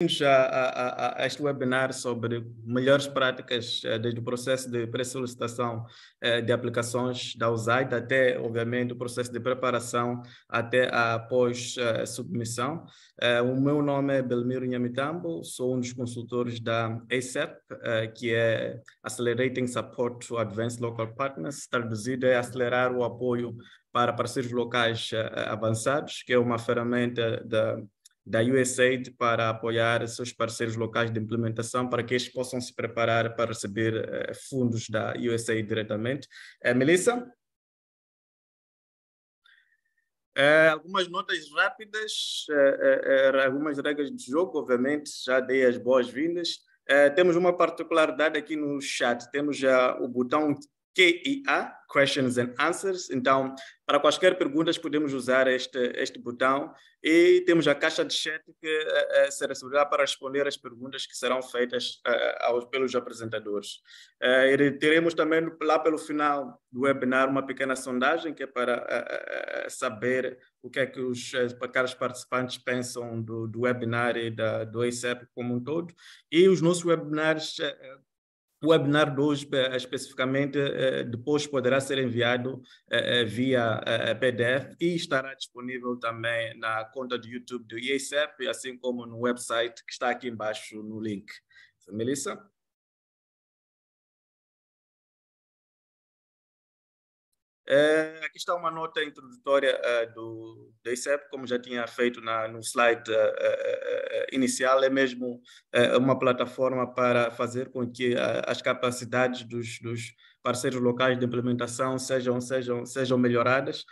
a este webinar sobre melhores práticas desde o processo de pré-solicitação de aplicações da USAID até, obviamente, o processo de preparação até a pós-submissão. O meu nome é Belmiro Nhamitambo, sou um dos consultores da ASAP, que é Accelerating Support to Advanced Local Partners, traduzido é acelerar o apoio para parceiros locais avançados, que é uma ferramenta da USAID para apoiar seus parceiros locais de implementação para que eles possam se preparar para receber fundos da USAID diretamente. Melissa? Algumas notas rápidas, algumas regras de jogo, obviamente, já dei as boas-vindas. Temos uma particularidade aqui no chat, temos já o botão QIA, Questions and Answers. Então, para quaisquer perguntas, podemos usar este botão. E temos a caixa de chat que será para responder as perguntas que serão feitas pelos apresentadores. Teremos também, lá pelo final do webinar, uma pequena sondagem que é para saber o que é que os caros participantes pensam do webinar e do ASAP como um todo. E os nossos webinars... O webinar de hoje, especificamente, depois poderá ser enviado via PDF e estará disponível também na conta do YouTube do ASAP, assim como no website que está aqui embaixo no link. Melissa? Aqui está uma nota introdutória do ASAP, como já tinha feito no slide inicial, é mesmo uma plataforma para fazer com que as capacidades dos parceiros locais de implementação sejam melhoradas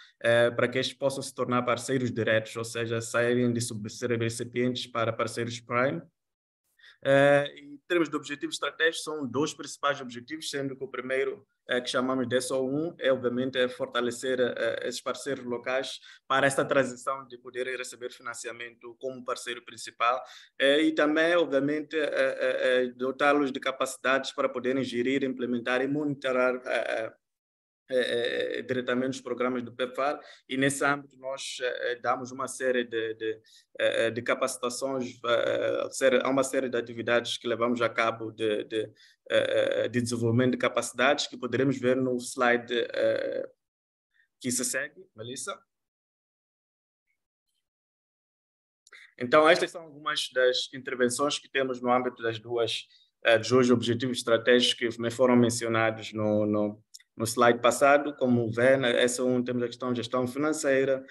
para que eles possam se tornar parceiros diretos, ou seja, saírem de ser recipientes para parceiros Prime. Em termos de objetivos estratégicos, são dois principais objetivos, sendo que o primeiro, que chamamos de SO1, obviamente fortalecer esses parceiros locais para esta transição de poderem receber financiamento como parceiro principal e também, obviamente, dotá-los de capacidades para poderem gerir, implementar e monitorar diretamente os programas do PEPFAR, e nesse âmbito nós damos uma série de capacitações, há uma série de atividades que levamos a cabo de desenvolvimento de capacidades que poderemos ver no slide que se segue, Melissa. Então, estas são algumas das intervenções que temos no âmbito dos dois objetivos estratégicos que me foram mencionados no slide passado. Como vê, temos a questão de gestão financeira,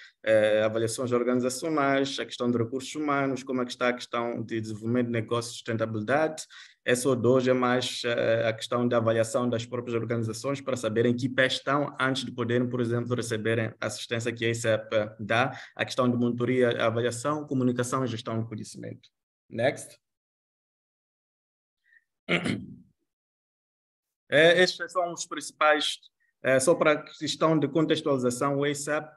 avaliações organizacionais, a questão de recursos humanos, como é que está a questão de desenvolvimento de negócios e sustentabilidade. SO2 é mais a questão da avaliação das próprias organizações para saberem em que pé estão antes de poderem, por exemplo, receberem a assistência que a ASAP dá, a questão de monitoria, avaliação, comunicação e gestão de conhecimento. Next. Estes são os principais, só para questão de contextualização, o ASAP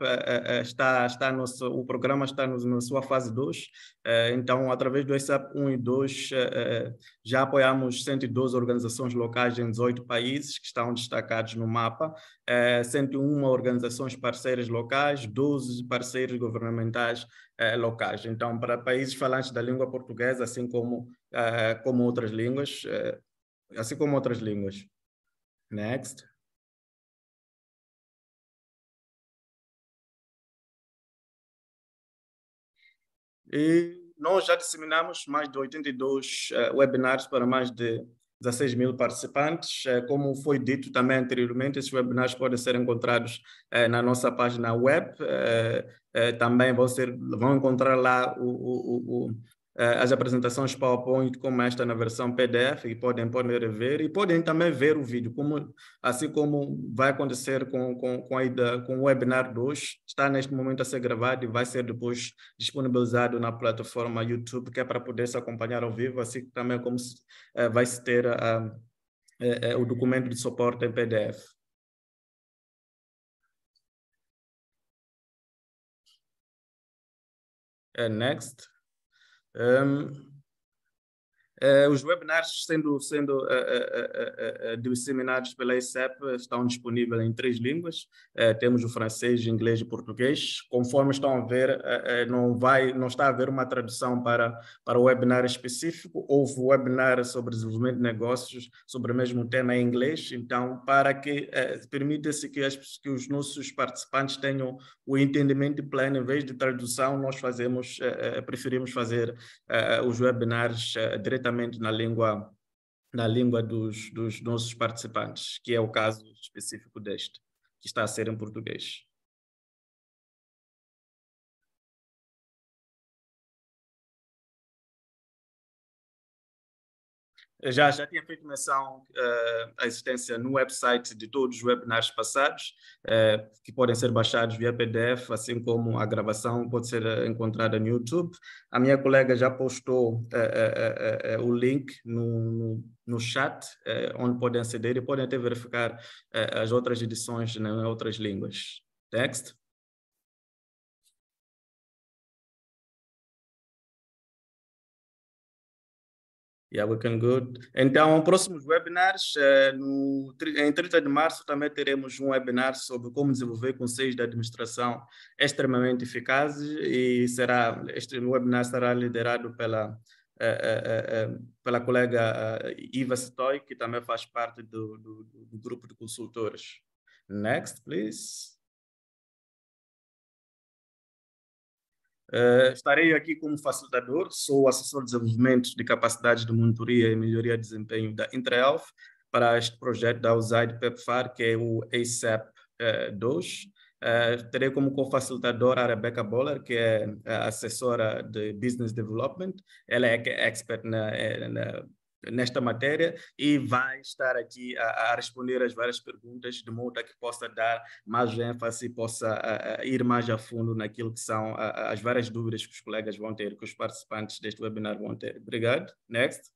o programa está na sua fase 2, então, através do ASAP 1 e 2, já apoiamos 112 organizações locais em 18 países que estão destacados no mapa, 101 organizações parceiras locais, 12 parceiros governamentais locais. Então, para países falantes da língua portuguesa, assim como outras línguas, Next. E nós já disseminamos mais de 82 webinars para mais de 16 mil participantes. Como foi dito também anteriormente, esses webinars podem ser encontrados na nossa página web. Também vão encontrar lá as apresentações PowerPoint como esta na versão PDF e podem ver e podem também ver o vídeo, assim como vai acontecer com o webinar de hoje. Está neste momento a ser gravado e vai ser depois disponibilizado na plataforma YouTube, que é para poder se acompanhar ao vivo, assim também como vai se ter o documento de suporte em PDF. Next. Os webinars sendo disseminados pela ICEP estão disponíveis em 3 línguas. Temos o francês, inglês e português. Conforme estão a ver, não está a haver uma tradução para o webinar específico. Houve webinar sobre desenvolvimento de negócios sobre o mesmo tema em inglês. Então, para que permita-se que os nossos participantes tenham o entendimento pleno, em vez de tradução, nós preferimos fazer os webinars diretamente na língua dos nossos participantes, que é o caso específico deste, que está a ser em português. Eu já tinha feito menção à existência no website de todos os webinars passados, que podem ser baixados via PDF, assim como a gravação pode ser encontrada no YouTube. A minha colega já postou o link no chat, onde podem aceder e podem até verificar as outras edições em outras línguas. Next. Yeah, we can good. Então, próximos webinars, em 30 de março também teremos um webinar sobre como desenvolver conselhos de administração extremamente eficazes e este webinar será liderado pela colega Iva Stoy, que também faz parte do grupo de consultores. Next, please. Estarei aqui como facilitador, sou assessor de desenvolvimento de capacidades de monitoria e melhoria de desempenho da Intraelf para este projeto da USAID PEPFAR, que é o ASAP 2. Terei como co-facilitadora a Rebecca Boller, que é a assessora de Business Development. Ela é expert nesta matéria e vai estar aqui a responder as várias perguntas de modo a que possa dar mais ênfase e possa ir mais a fundo naquilo que são as várias dúvidas que os colegas vão ter, que os participantes deste webinar vão ter. Obrigado. Next.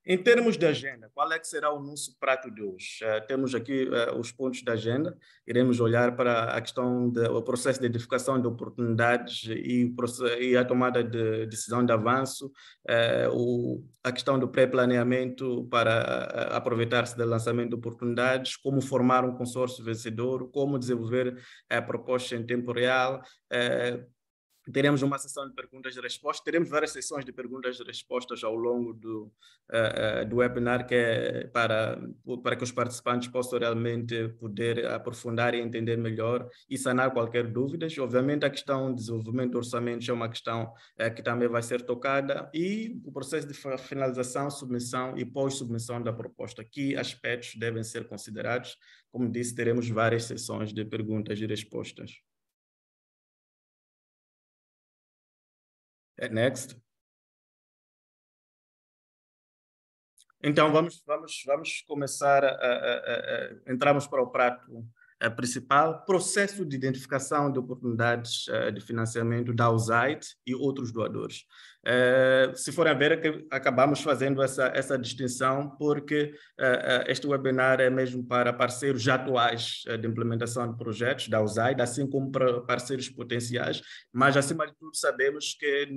Em termos de agenda, qual é que será o nosso prato de hoje? Temos aqui os pontos da agenda, iremos olhar para a questão do processo de identificação de oportunidades e a tomada de decisão de avanço, a questão do pré-planeamento para aproveitar-se do lançamento de oportunidades, como formar um consórcio vencedor, como desenvolver a proposta em tempo real, teremos uma sessão de perguntas e respostas, teremos várias sessões de perguntas e respostas ao longo do webinar, que é para que os participantes possam realmente poder aprofundar e entender melhor e sanar qualquer dúvida. Obviamente, a questão de desenvolvimento de orçamentos é uma questão que também vai ser tocada, e o processo de finalização, submissão e pós-submissão da proposta. Que aspectos devem ser considerados? Como disse, teremos várias sessões de perguntas e respostas. Next. Então, vamos começar, entramos para o prato principal, processo de identificação de oportunidades de financiamento da USAID e outros doadores. Se forem a ver, acabamos fazendo essa distinção porque este webinar é mesmo para parceiros já atuais de implementação de projetos da USAID, assim como para parceiros potenciais, mas, acima de tudo, sabemos que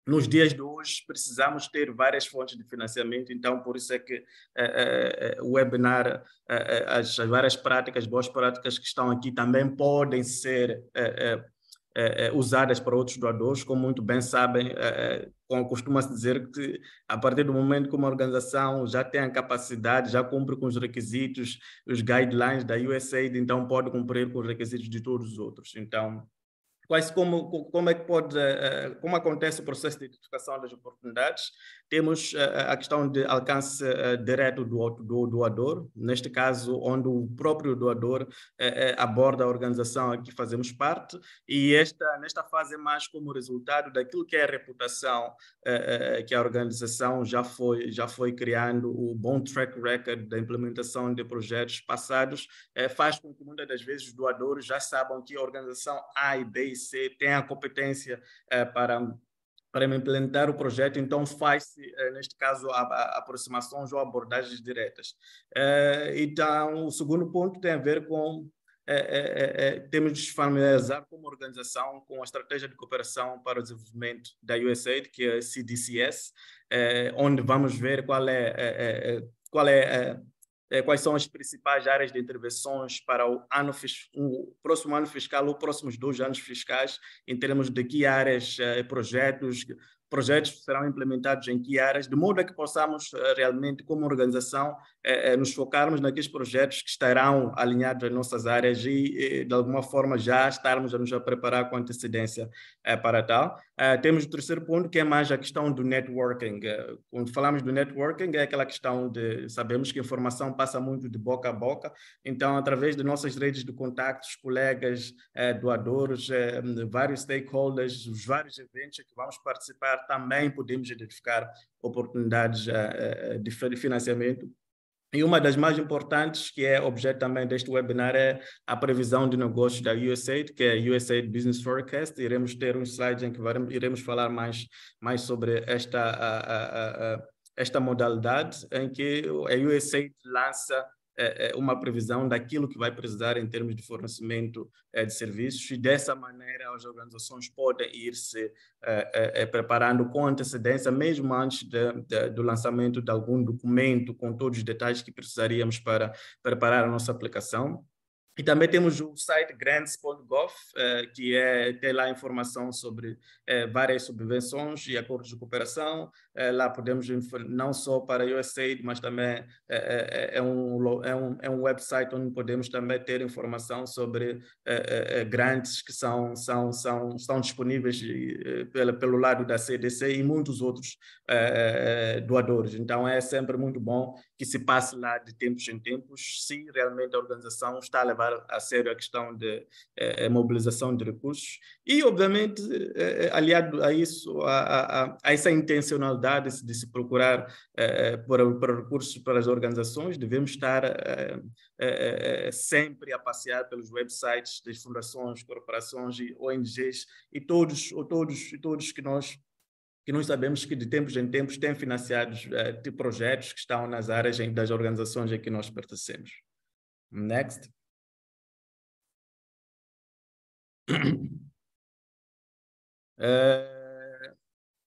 nos dias de hoje precisamos ter várias fontes de financiamento, então por isso é que o webinar, as várias práticas, boas práticas que estão aqui também podem ser usadas para outros doadores. Como muito bem sabem, costuma-se dizer que a partir do momento que uma organização já tem a capacidade, já cumpre com os requisitos, os guidelines da USAID, então pode cumprir com os requisitos de todos os outros. Então, como acontece o processo de identificação das oportunidades? Temos a questão de alcance direto do doador, neste caso, onde o próprio doador aborda a organização a que fazemos parte, e nesta fase é mais como resultado daquilo que é a reputação que a organização já foi criando, o bom track record da implementação de projetos passados, faz com que muitas das vezes os doadores já saibam que a organização A e B e C tem a competência para implementar o projeto, então faz-se, neste caso, aproximações ou abordagens diretas. Então, o segundo ponto tem a ver com temos de nos familiarizar como organização com a estratégia de cooperação para o desenvolvimento da USAID, que é a CDCS, onde vamos ver quais são as principais áreas de intervenções para o próximo ano fiscal ou próximos 2 anos fiscais, em termos de que áreas, projetos serão implementados em que áreas, de modo a que possamos realmente, como organização, nos focarmos naqueles projetos que estarão alinhados às nossas áreas e de alguma forma, já estarmos a nos preparar com antecedência para tal. Temos o terceiro ponto, que é mais a questão do networking. Quando falamos do networking, é aquela questão de sabemos que a informação passa muito de boca a boca, então, através de nossas redes de contactos, colegas, doadores, vários stakeholders, os vários eventos que vamos participar, também podemos identificar oportunidades de financiamento. E uma das mais importantes, que é objeto também deste webinar, é a previsão de negócios da USAID, que é a USAID Business Forecast. Iremos ter um slide em que iremos falar mais sobre esta modalidade, em que a USAID lança uma previsão daquilo que vai precisar em termos de fornecimento de serviços, e dessa maneira as organizações podem ir se preparando com antecedência, mesmo antes do lançamento de algum documento com todos os detalhes que precisaríamos para preparar a nossa aplicação. E também temos o site grants.gov, que tem lá informação sobre várias subvenções e acordos de cooperação. Lá podemos, não só para a USAID, mas também é um website onde podemos também ter informação sobre grants que estão disponíveis pelo lado da CDC e muitos outros doadores. Então, é sempre muito bom que se passe lá de tempos em tempos, se realmente a organização está a levar a sério a questão de mobilização de recursos. E, obviamente, aliado a isso, a essa intencionalidade de se procurar por recursos para as organizações, devemos estar sempre a passear pelos websites das fundações, corporações e ONGs e todos que nós sabemos que de tempos em tempos têm financiado de projetos que estão nas áreas das organizações a que nós pertencemos. Next.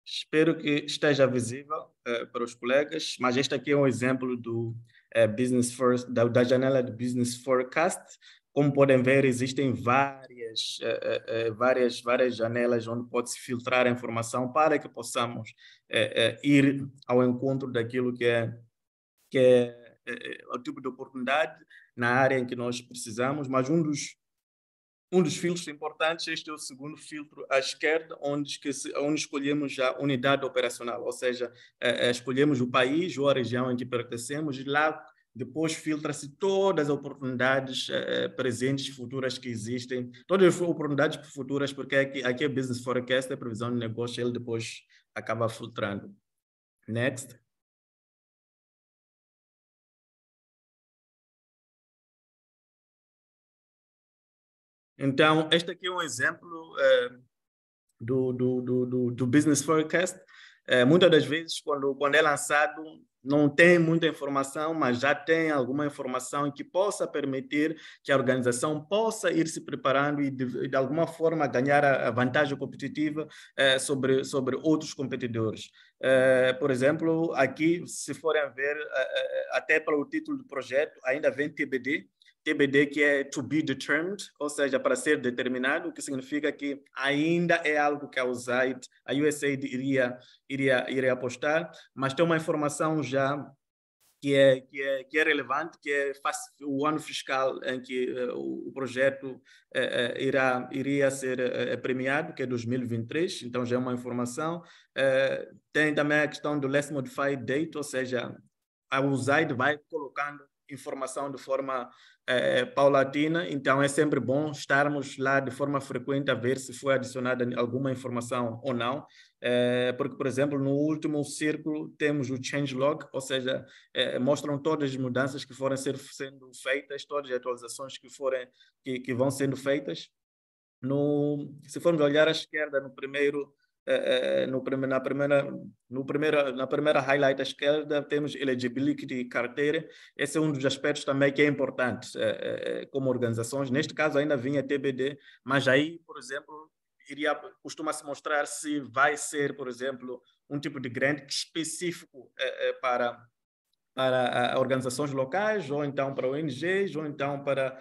Espero que esteja visível para os colegas, mas este aqui é um exemplo do da janela de Business Forecast. Como podem ver, existem várias janelas onde pode-se filtrar a informação para que possamos ir ao encontro daquilo que é o tipo de oportunidade na área em que nós precisamos, mas um dos filtros importantes, este é o segundo filtro à esquerda, onde escolhemos a unidade operacional, ou seja, escolhemos o país ou a região em que pertencemos, e lá depois filtra-se todas as oportunidades presentes e futuras que existem, todas as oportunidades futuras, porque aqui é Business Forecast, a previsão de negócio, ele depois acaba filtrando. Next. Então, este aqui é um exemplo do Business Forecast. Muitas das vezes, quando é lançado, não tem muita informação, mas já tem alguma informação que possa permitir que a organização possa ir se preparando e, de alguma forma, ganhar a vantagem competitiva sobre outros competidores. Por exemplo, aqui, se forem ver, até para o título do projeto, ainda vem TBD, que é to be determined, ou seja, para ser determinado, o que significa que ainda é algo que a USAID iria apostar, mas tem uma informação já que é relevante, que é o ano fiscal em que o projeto iria ser premiado, que é 2023, então já é uma informação. Tem também a questão do Less Modified Date, ou seja, a USAID vai colocando informação de forma paulatina, então é sempre bom estarmos lá de forma frequente a ver se foi adicionada alguma informação ou não, porque, por exemplo, no último círculo temos o changelog, ou seja, mostram todas as mudanças que forem sendo feitas, todas as atualizações que vão sendo feitas. Se formos olhar à esquerda, no primeiro na primeira highlight à esquerda, temos eligibility carteira. Esse é um dos aspectos também que é importante como organizações. Neste caso, ainda vinha TBD, mas aí, por exemplo, costuma-se mostrar se vai ser, por exemplo, um tipo de grant específico para organizações locais, ou então para ONGs, ou então para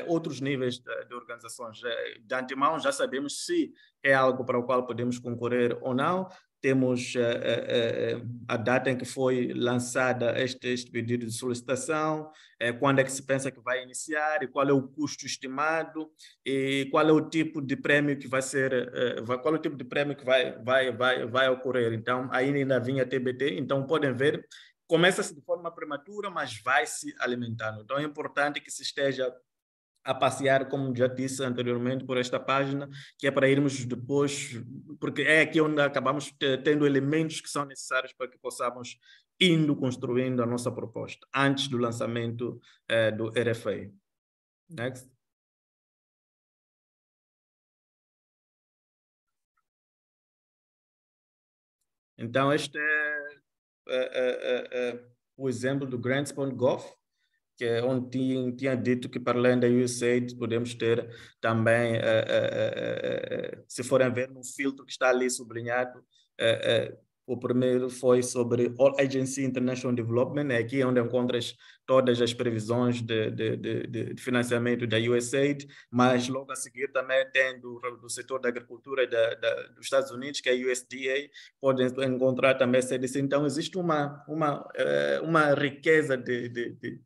outros níveis de organizações. De antemão, já sabemos se é algo para o qual podemos concorrer ou não. Temos a data em que foi lançada este pedido de solicitação, quando é que se pensa que vai iniciar, e qual é o custo estimado, e qual é o tipo de prêmio que vai ser, qual é o tipo de prêmio que vai ocorrer. Então, ainda vinha TBT, então podem ver, começa-se de forma prematura, mas vai se alimentando. Então é importante que se esteja a passear, como já disse anteriormente, por esta página, que é para irmos depois, porque é aqui onde acabamos tendo elementos que são necessários para que possamos indo construindo a nossa proposta, antes do lançamento do RFA. Next. Então, este é o exemplo do Grants.gov, que é onde tinha dito que, para além da USAID, podemos ter também, se forem ver no filtro que está ali sublinhado, o primeiro foi sobre All Agency International Development, é aqui onde encontras todas as previsões de financiamento da USAID, mas logo a seguir também tem do setor da agricultura dos Estados Unidos, que é a USDA, podem encontrar também a CDC. Então, existe uma riqueza de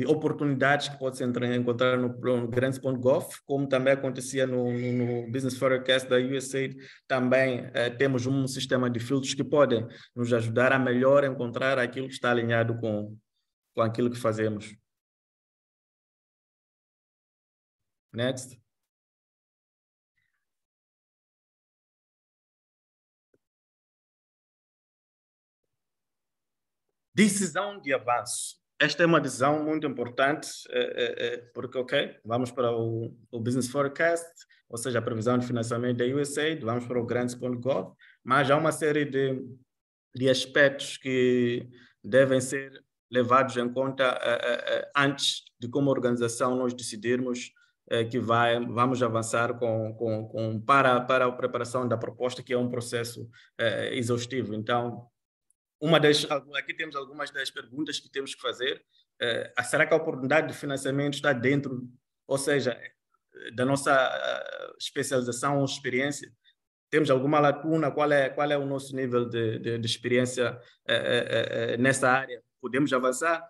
oportunidades que pode-se encontrar no Grants.gov, como também acontecia no Business Forecast da USAID. Também temos um sistema de filtros que podem nos ajudar a melhor encontrar aquilo que está alinhado com aquilo que fazemos. Next. Decisão de avanço. Esta é uma decisão muito importante, porque, ok, vamos para o Business Forecast, ou seja, a previsão de financiamento da USAID, vamos para o Grants.gov, mas há uma série de aspectos que devem ser levados em conta antes de, como organização, nós decidirmos que vamos avançar para a preparação da proposta, que é um processo exaustivo. Então, aqui temos algumas das perguntas que temos que fazer. Será que a oportunidade de financiamento está dentro, ou seja, da nossa especialização ou experiência? Temos alguma lacuna? Qual é o nosso nível de experiência nessa área? Podemos avançar?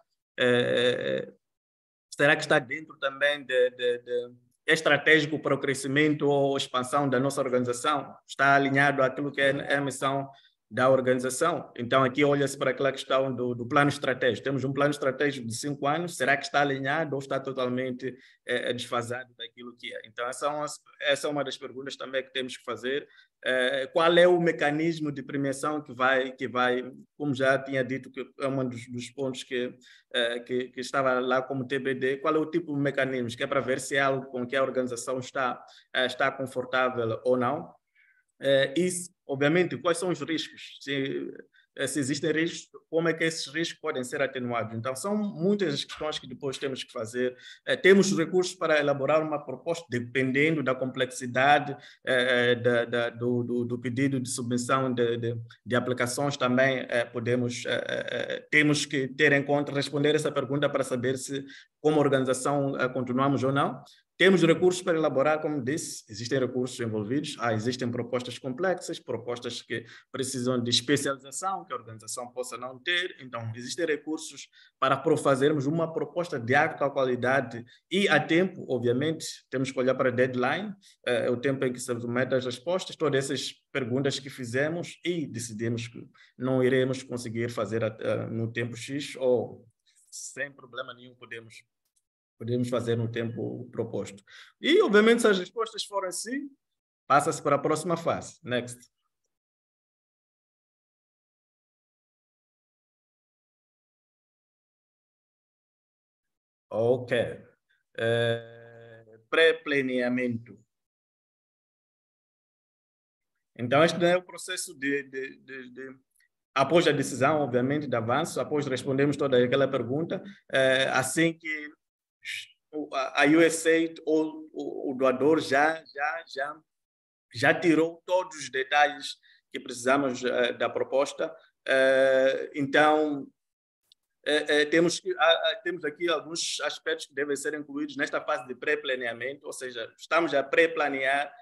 Será que está dentro também é estratégico para o crescimento ou expansão da nossa organização? Está alinhado àquilo que é a missão da organização? Então, aqui olha-se para aquela questão do plano estratégico. Temos um plano estratégico de 5 anos, será que está alinhado ou está totalmente desfasado daquilo que é? Então, essa é uma das perguntas também que temos que fazer. Qual é o mecanismo de premiação que vai, como já tinha dito, que é um dos pontos que estava lá como TBD, qual é o tipo de mecanismo, que é para ver se é algo com que a organização está confortável ou não. Isso, obviamente, quais são os riscos? Se existem riscos, como é que esses riscos podem ser atenuados? Então, são muitas as questões que depois temos que fazer. Temos recursos para elaborar uma proposta, dependendo da complexidade do pedido de submissão de aplicações também, temos que ter em conta, responder essa pergunta para saber se, como organização, continuamos ou não. Temos recursos para elaborar, como disse, existem recursos envolvidos, existem propostas complexas, propostas que precisam de especialização, que a organização possa não ter. Então, existem recursos para fazermos uma proposta de alta qualidade e a tempo, obviamente, temos que olhar para a deadline, o tempo em que se submete as respostas, todas essas perguntas que fizemos e decidimos que não iremos conseguir fazer no tempo X ou sem problema nenhum podemos fazer no tempo proposto. E, obviamente, se as respostas forem sim, passa-se para a próxima fase. Next. Ok. Pré-planeamento. Então, este é o processo após a decisão, obviamente, de avanço, após respondermos toda aquela pergunta, assim que a USA ou o doador já tirou todos os detalhes que precisamos da proposta, então temos aqui alguns aspectos que devem ser incluídos nesta fase de pré-planeamento, ou seja, estamos a pré-planear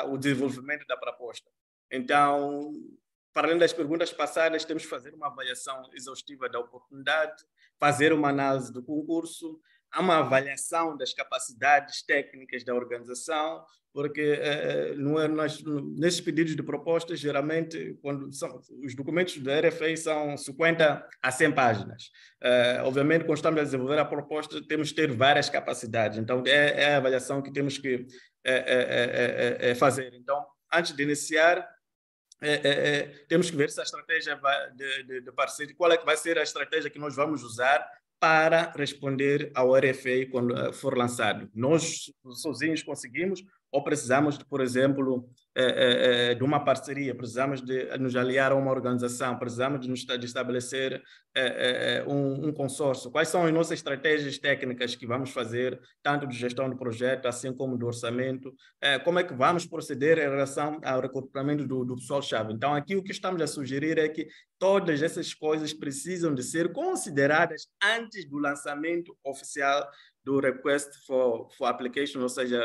o desenvolvimento da proposta. Então, para além das perguntas passadas, temos que fazer uma avaliação exaustiva da oportunidade, fazer uma análise do concurso, uma avaliação das capacidades técnicas da organização, porque nesses pedidos de propostas, geralmente, os documentos da RFA são 50 a 100 páginas. Obviamente, quando estamos a desenvolver a proposta, temos que ter várias capacidades. Então, é a avaliação que temos que fazer. Então, antes de iniciar, temos que ver se a estratégia de parceria, qual é que vai ser a estratégia que nós vamos usar para responder ao RFA quando for lançado. Nós sozinhos conseguimos ou precisamos, por exemplo, de uma parceria, precisamos de nos aliar a uma organização, precisamos de estabelecer um consórcio. Quais são as nossas estratégias técnicas que vamos fazer, tanto de gestão do projeto, assim como do orçamento? Como é que vamos proceder em relação ao recrutamento do pessoal-chave? Então, aqui o que estamos a sugerir é que todas essas coisas precisam de ser consideradas antes do lançamento oficial do Request for Application, ou seja,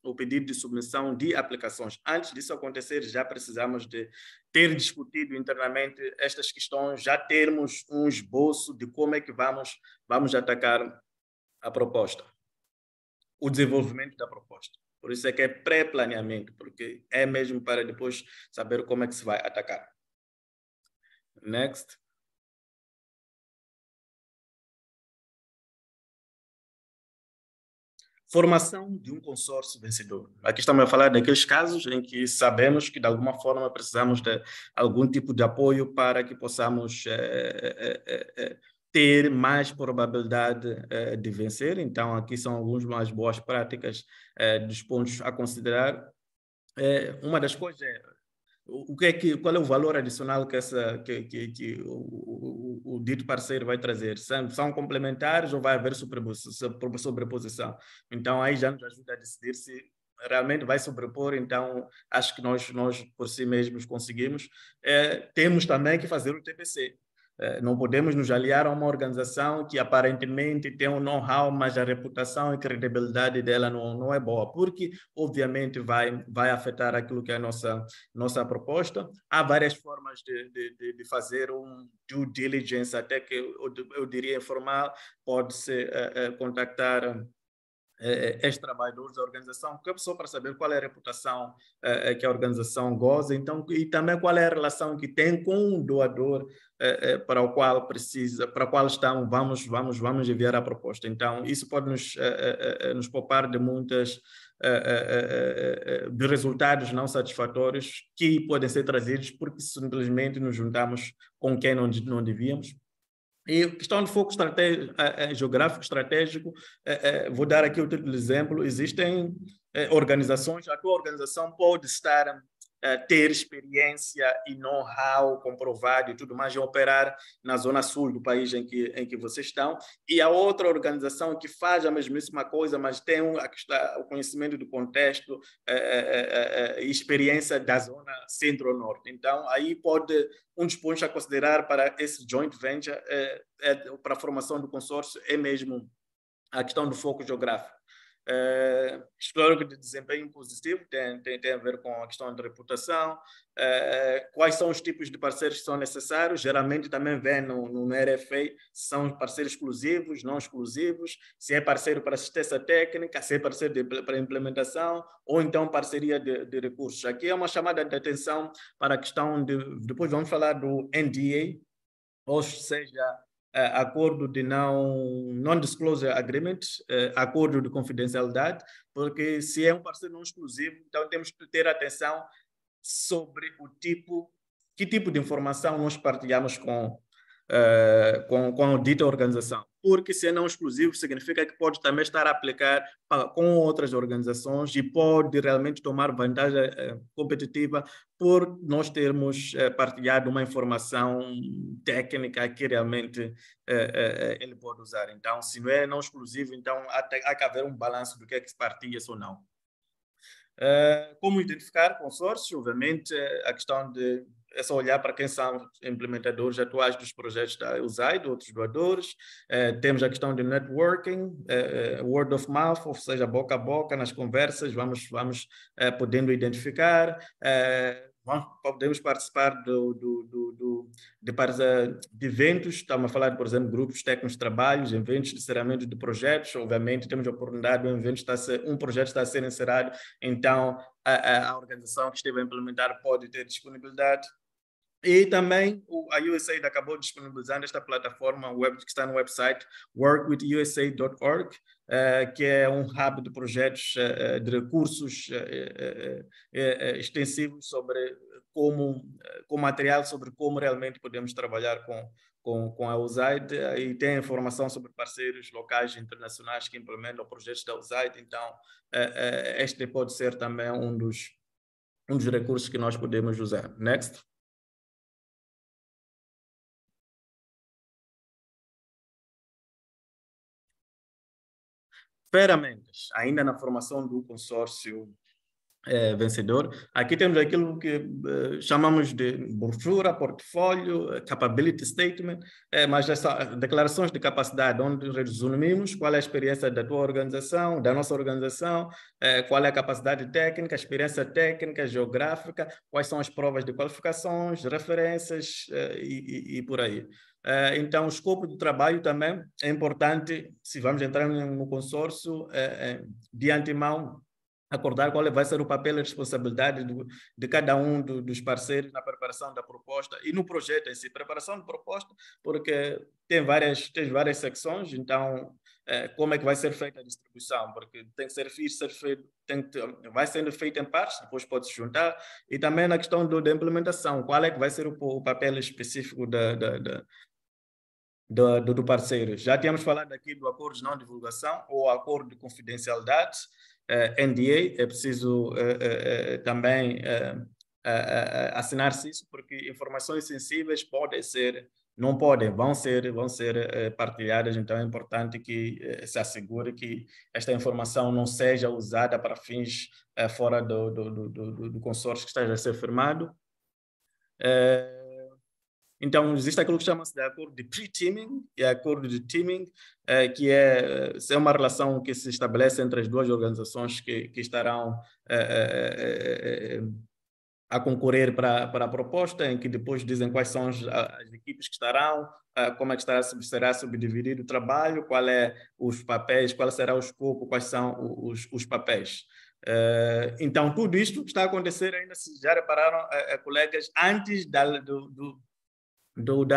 o pedido de submissão de aplicações. Antes disso acontecer, já precisamos de ter discutido internamente estas questões, já termos um esboço de como é que vamos atacar a proposta, o desenvolvimento da proposta. Por isso é que é pré-planeamento, porque é mesmo para depois saber como é que se vai atacar. Next. Formação de um consórcio vencedor. Aqui estamos a falar daqueles casos em que sabemos que, de alguma forma, precisamos de algum tipo de apoio para que possamos ter mais probabilidade de vencer. Então, aqui são algumas boas práticas dos pontos a considerar. Uma das coisas é qual é o valor adicional que o dito parceiro vai trazer? São complementares ou vai haver sobreposição? Então, aí já nos ajuda a decidir se realmente vai sobrepor. Então, acho que nós por si mesmos conseguimos. Temos também que fazer o TPC. Não podemos nos aliar a uma organização que aparentemente tem um know-how, mas a reputação e credibilidade dela não é boa, porque obviamente vai afetar aquilo que é a nossa proposta. Há várias formas de fazer um due diligence, até que eu diria informal, pode-se contactar ex-trabalhadores da organização, porque a pessoa para saber qual é a reputação que a organização goza, então, e também qual é a relação que tem com o doador para o qual vamos enviar a proposta. Então, isso pode nos poupar de muitas de resultados não satisfatórios que podem ser trazidos porque simplesmente nos juntamos com quem não devíamos. E questão de foco geográfico estratégico, vou dar aqui o título de exemplo, existem organizações, a tua organização pode ter experiência e know-how comprovado e tudo mais em operar na zona sul do país em que vocês estão, e a outra organização que faz a mesmíssima coisa, mas tem o conhecimento do contexto e experiência da zona centro-norte. Então, aí um dos pontos a considerar para esse joint venture, para a formação do consórcio, é mesmo a questão do foco geográfico. Histórico de desempenho positivo tem a ver com a questão de reputação, quais são os tipos de parceiros que são necessários, geralmente também vem no RFA se são parceiros exclusivos, não exclusivos, se é parceiro para assistência técnica, se é parceiro para implementação, ou então parceria de recursos. Aqui é uma chamada de atenção para a questão depois vamos falar do NDA, ou seja, acordo de non-disclosure agreement, acordo de confidencialidade, porque se é um parceiro não exclusivo, então temos que ter atenção sobre que tipo de informação nós partilhamos com a dita organização. porque se é não exclusivo, significa que pode também estar a aplicar com outras organizações e pode realmente tomar vantagem competitiva por nós termos partilhado uma informação técnica que realmente ele pode usar. Então, se não é não exclusivo, então há que haver um balanço do que é que se partilha-se ou não. Como identificar consórcios? Obviamente, a questão de é só olhar para quem são implementadores atuais dos projetos da USAID, outros doadores. Temos a questão de networking, word of mouth, ou seja, boca a boca, nas conversas, vamos podendo identificar. Podemos participar de eventos, estamos a falar, por exemplo, grupos técnicos de trabalhos, eventos de encerramento de projetos. Obviamente, temos a oportunidade de um projeto está a ser encerrado, então a organização que esteve a implementar pode ter disponibilidade. E também a USAID acabou disponibilizando esta plataforma web que está no website workwithusaid.org, que é um hub de projetos de recursos extensivos sobre com material sobre como realmente podemos trabalhar com a USAID, e tem informação sobre parceiros locais e internacionais que implementam projetos da USAID. Então, este pode ser também um dos recursos que nós podemos usar. Next. Ferramentas, ainda na formação do consórcio vencedor. Aqui temos aquilo que chamamos de brochura, portfólio, capability statement, mas essas declarações de capacidade, onde resumimos qual é a experiência da tua organização, da nossa organização, qual é a capacidade técnica, a experiência técnica, geográfica, quais são as provas de qualificações, referências e por aí. Então, o escopo do trabalho também é importante, se vamos entrar no consórcio, de antemão, acordar qual vai ser o papel e a responsabilidade de cada um dos parceiros na preparação da proposta e no projeto em si. Preparação de proposta, porque tem várias secções, então como é que vai ser feita a distribuição? Porque tem que ser feito, vai sendo feito em partes, depois pode se juntar, e também na questão da implementação, qual é que vai ser o papel específico do parceiro. Já tínhamos falado aqui do acordo de não divulgação ou acordo de confidencialidade, NDA, é preciso também assinar-se isso, porque informações sensíveis vão ser partilhadas, então é importante que se assegure que esta informação não seja usada para fins fora do consórcio que esteja a ser firmado. Então, existe aquilo que chama-se de acordo de pre-teaming e acordo de teaming, que é uma relação que se estabelece entre as duas organizações que estarão a concorrer para a proposta, em que depois dizem quais são as equipes que estarão, como é que será subdividido o trabalho, qual é os papéis, qual será o escopo, quais são os papéis. Então, tudo isto está a acontecer ainda, se já repararam, colegas, antes da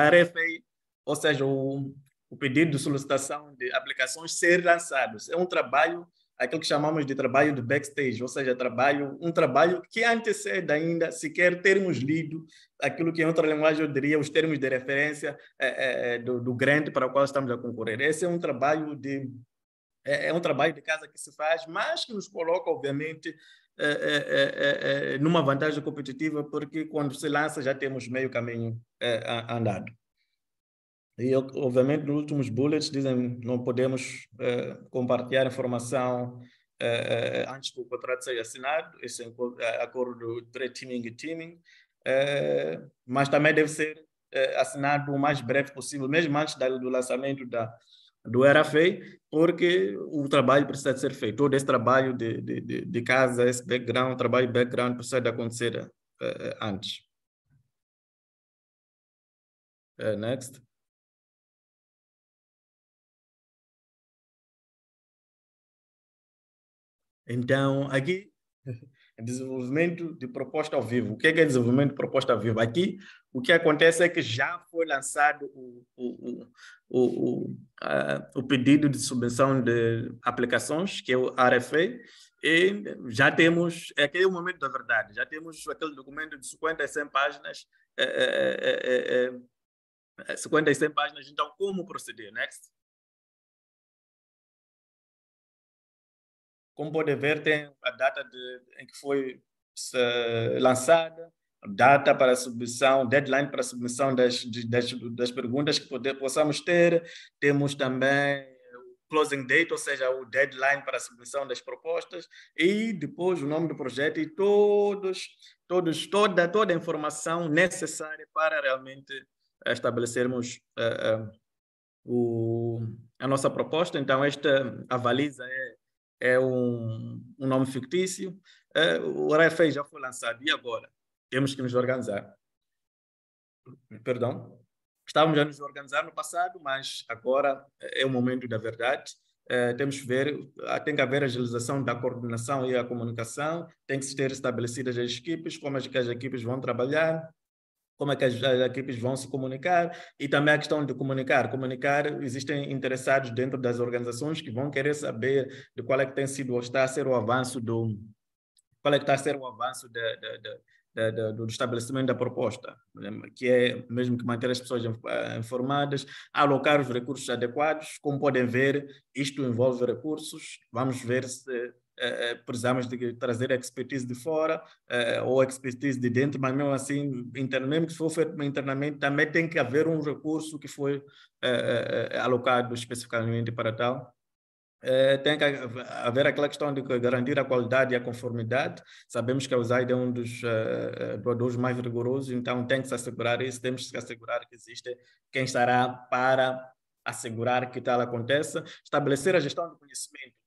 RFA, ou seja, o pedido de solicitação de aplicações ser lançado. É um trabalho, aquilo que chamamos de trabalho de backstage, ou seja, um trabalho que antecede ainda sequer termos lido aquilo que em outra linguagem eu diria os termos de referência do grant para o qual estamos a concorrer. Esse é um trabalho de casa que se faz, mas que nos coloca, obviamente, numa vantagem competitiva, porque quando se lança já temos meio caminho andado. E, obviamente, nos últimos bullets dizem não podemos compartilhar informação antes que o contrato seja assinado, esse acordo de pre-teaming e teaming, mas também deve ser assinado o mais breve possível, mesmo antes do lançamento do RFA, porque o trabalho precisa de ser feito. Todo esse trabalho de casa, esse background, trabalho de background precisa de acontecer antes. Next. Então, aqui, desenvolvimento de proposta ao vivo. O que é desenvolvimento de proposta ao vivo? Aqui, o que acontece é que já foi lançado o pedido de submissão de aplicações, que é o RFA, e já temos, aquele é o momento da verdade, já temos aquele documento de 50 a 100 páginas, 50 e 100 páginas, então como proceder? Next. como pode ver, tem a data em que foi lançada, data para submissão, deadline para submissão das perguntas que possamos ter. Temos também o closing date, ou seja, o deadline para a submissão das propostas, e depois o nome do projeto e toda a informação necessária para realmente estabelecermos a nossa proposta. Então, esta avaliza é um nome fictício. O RFA já foi lançado e agora temos que nos organizar. Perdão. Estávamos a nos organizar no passado, mas agora é o momento da verdade. Temos que ver, tem que haver agilização da coordenação e a comunicação, tem que se ter estabelecidas as equipes, como é que as equipes vão trabalhar, como é que as equipes vão se comunicar, e também a questão de comunicar. Comunicar, existem interessados dentro das organizações que vão querer saber de qual é que tem sido, ou está a ser o avanço qual é que está a ser o avanço do estabelecimento da proposta, que é mesmo que manter as pessoas informadas, alocar os recursos adequados. Como podem ver, isto envolve recursos. Vamos ver se precisamos de trazer expertise de fora ou expertise de dentro, mas mesmo assim, mesmo que for feito internamente, também tem que haver um recurso que foi alocado especificamente para tal. Tem que haver aquela questão de garantir a qualidade e a conformidade. Sabemos que a USAID é um dos doadores mais rigorosos, então tem que se assegurar isso, temos que assegurar que existe quem estará para assegurar que tal aconteça. Estabelecer a gestão do conhecimento.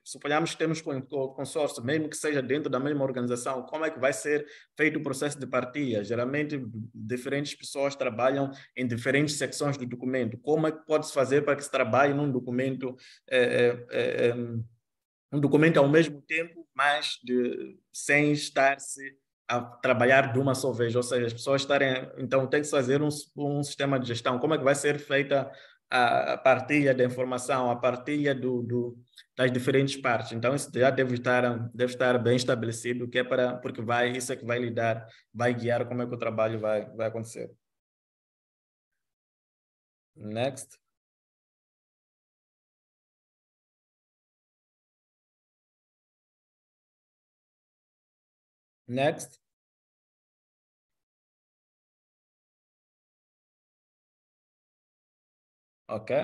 Suponhamos que temos consórcio, mesmo que seja dentro da mesma organização, como é que vai ser feito o processo de partilha? Geralmente, diferentes pessoas trabalham em diferentes secções do documento. Como é que pode-se fazer para que se trabalhe num documento, ao mesmo tempo, mas sem estar-se a trabalhar de uma só vez? Ou seja, as pessoas estarem... Então, tem que fazer um sistema de gestão. Como é que vai ser feita a partilha da informação, a partilha das diferentes partes? Então, isso já deve estar bem estabelecido, que é porque isso é que vai guiar como é que o trabalho vai acontecer. Next. Next. Ok.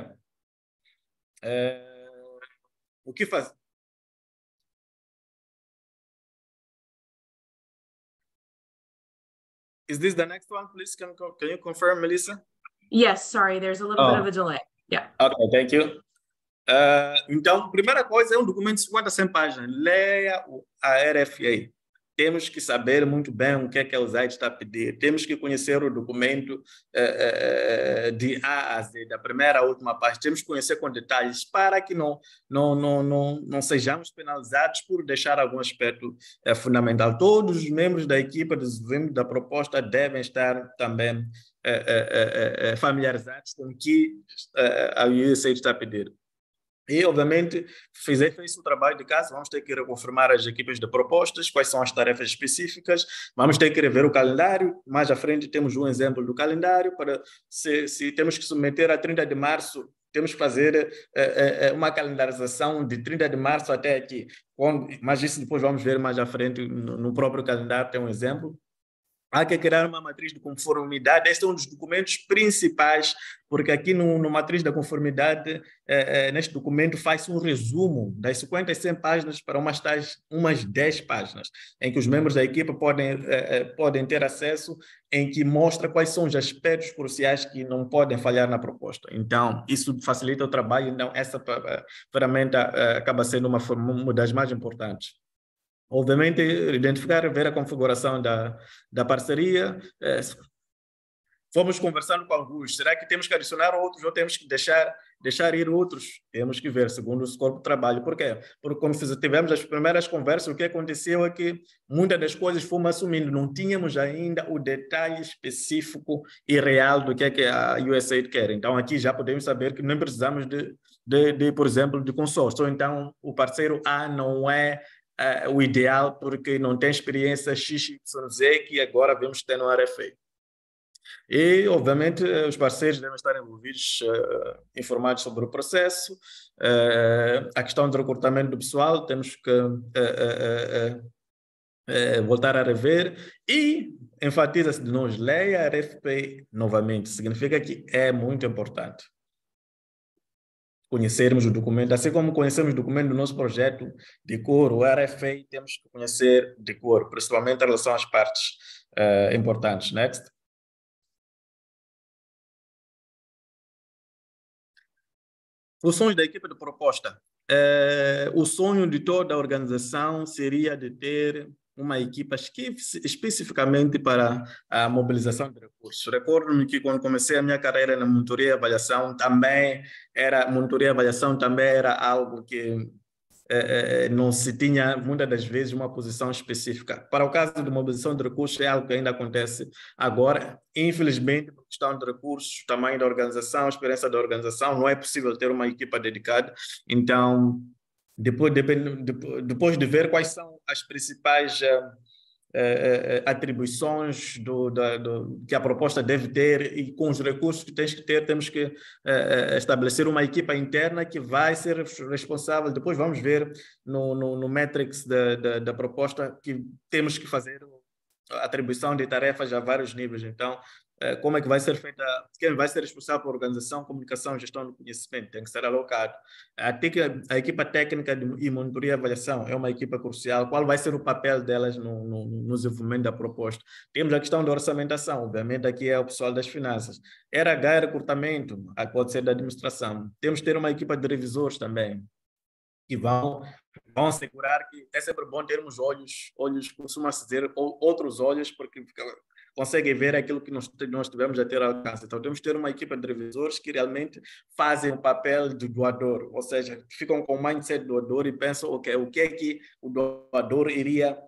O que faz? Is this the next one, please? Can you confirm, Melissa? Yes, sorry, there's a little bit of a delay. Yeah. Okay, thank you. Então, primeira coisa, é um documento de 50 a 100 páginas. Leia a RFA. Temos que saber muito bem o que é que a USAID está a pedir. Temos que conhecer o documento de A a Z, da primeira à última página. Temos que conhecer com detalhes para que não sejamos penalizados por deixar algum aspecto fundamental. Todos os membros da equipa de desenvolvimento da proposta devem estar também familiarizados com o que a USAID está a pedir. E, obviamente, fez o trabalho de casa, vamos ter que reconfirmar as equipes de propostas, quais são as tarefas específicas, vamos ter que rever o calendário. Mais à frente temos um exemplo do calendário, para se temos que submeter a 30 de março, temos que fazer uma calendarização de 30 de março até aqui. Mas isso depois vamos ver mais à frente, no próprio calendário tem um exemplo. Há que criar uma matriz de conformidade. Este é um dos documentos principais, porque aqui no matriz da conformidade, neste documento, faz-se um resumo das 50 e 100 páginas para umas 10 páginas, em que os membros da equipe podem ter acesso, em que mostra quais são os aspectos cruciais que não podem falhar na proposta. Então, isso facilita o trabalho. Então, essa ferramenta acaba sendo uma das mais importantes. Obviamente, identificar, ver a configuração da parceria. Fomos conversando com alguns. Será que temos que adicionar outros ou temos que deixar ir outros? Temos que ver, segundo o corpo de trabalho. Por quê? Porque quando tivemos as primeiras conversas, o que aconteceu é que muitas das coisas fomos assumindo. Não tínhamos ainda o detalhe específico e real do que é que a USAID quer. Então, aqui já podemos saber que não precisamos por exemplo, de consórcio. Então, o parceiro A não é o ideal porque não tem experiência XYZ que agora vemos ter no RFA. E, obviamente, os parceiros devem estar envolvidos, informados sobre o processo. A questão do recrutamento do pessoal, temos que voltar a rever e enfatiza-se de nós, leia a RFP novamente. Significa que é muito importante conhecermos o documento, assim como conhecemos o documento do nosso projeto de cor, o RFA, temos que conhecer de cor, principalmente em relação às partes importantes. Next. Funções da equipe de proposta. O sonho de toda a organização seria de ter uma equipa especificamente para a mobilização de recursos. Recordo-me que quando comecei a minha carreira na monitoria e avaliação, monitoria e avaliação também era algo que não se tinha, muitas das vezes, uma posição específica. Para o caso de mobilização de recursos, é algo que ainda acontece agora. Infelizmente, por questão de recursos, tamanho da organização, experiência da organização, não é possível ter uma equipa dedicada. Então, depois de ver quais são as principais atribuições que a proposta deve ter e com os recursos que tens que ter, temos que estabelecer uma equipa interna que vai ser responsável. Depois vamos ver no Matrix da proposta que temos que fazer a atribuição de tarefas a vários níveis. Então, como é que vai ser feita, quem vai ser responsável pela organização, comunicação, gestão do conhecimento, tem que ser alocado. A equipa técnica e monitoria e avaliação é uma equipa crucial. Qual vai ser o papel delas no desenvolvimento da proposta? Temos a questão da orçamentação, obviamente aqui é o pessoal das finanças. RH é recrutamento, pode ser da administração. Temos que ter uma equipa de revisores também, que vão assegurar que é sempre bom termos olhos costuma-se dizer, outros olhos, porque conseguem ver aquilo que nós tivemos a ter alcance. Então, temos que ter uma equipa de revisores que realmente fazem o papel do doador, ou seja, ficam com o mindset do doador e pensam, ok, o que é que o doador iria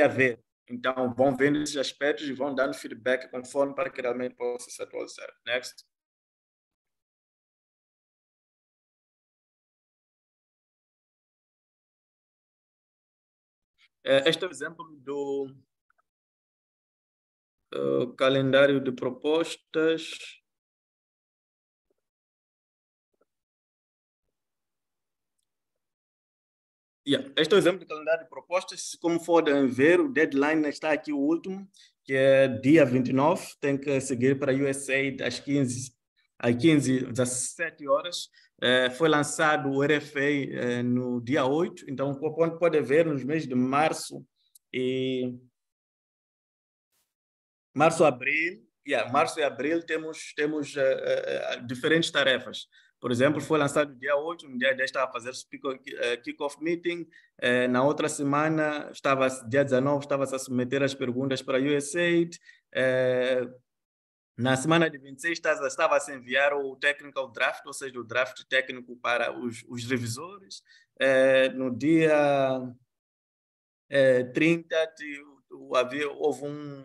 ver. Então, vão vendo esses aspectos e vão dando feedback conforme para que realmente possa se atualizar. Next. Este é o exemplo do calendário de propostas. Este é o exemplo do calendário de propostas. Como podem ver, o deadline está aqui, o último, que é dia 29. Tem que seguir para a USAID às 17 horas. Foi lançado o RFA no dia 8. Então, como pode ver, nos meses de março e março e abril temos diferentes tarefas. Por exemplo, foi lançado dia 8, no dia 10 estava a fazer o kick-off meeting, na outra semana, dia 19, estava-se a submeter as perguntas para a USAID, na semana de 26 estava a se enviar o technical draft, ou seja, o draft técnico para os revisores, no dia 30 houve um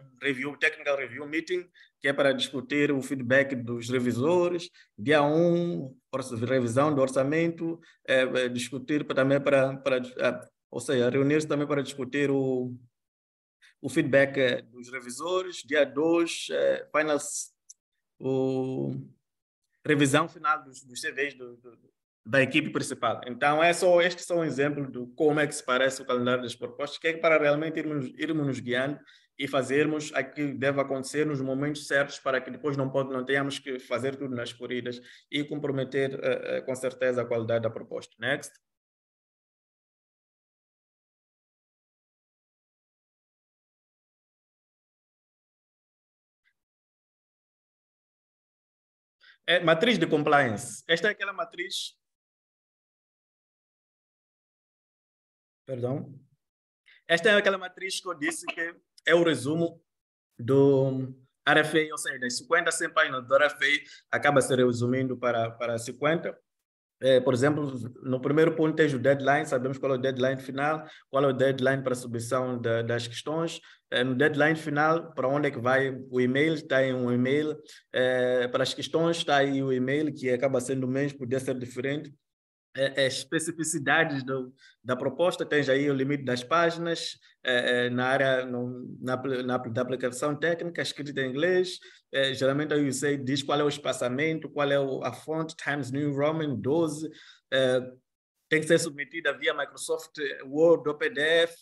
technical review meeting, que é para discutir o feedback dos revisores. Dia 1, revisão do orçamento, discutir também ou seja, reunir-se também para discutir o feedback dos revisores. Dia 2, revisão final dos CVs da equipe principal. Então, estes são exemplos de como é que se parece o calendário das propostas, que é para realmente irmos nos guiando e fazermos aquilo que deve acontecer nos momentos certos, para que depois não tenhamos que fazer tudo nas corridas e comprometer com certeza a qualidade da proposta. Next. Matriz de compliance. Esta é aquela matriz. Perdão. Esta é aquela matriz que eu disse que é o resumo do RFA, ou seja, das 50 100 páginas do RFA, acaba se resumindo para 50. Por exemplo, no primeiro ponto tens o deadline, sabemos qual é o deadline final, qual é o deadline para a submissão das questões. No deadline final, para onde é que vai o e-mail? Está aí um e-mail. Para as questões está aí o e-mail, que acaba sendo o mesmo, podia ser diferente. especificidades da proposta, tens aí o limite das páginas, na área da aplicação técnica, escrita em inglês, geralmente a UC diz qual é o espaçamento, qual é a fonte, Times New Roman 12, tem que ser submetida via Microsoft Word ou PDF,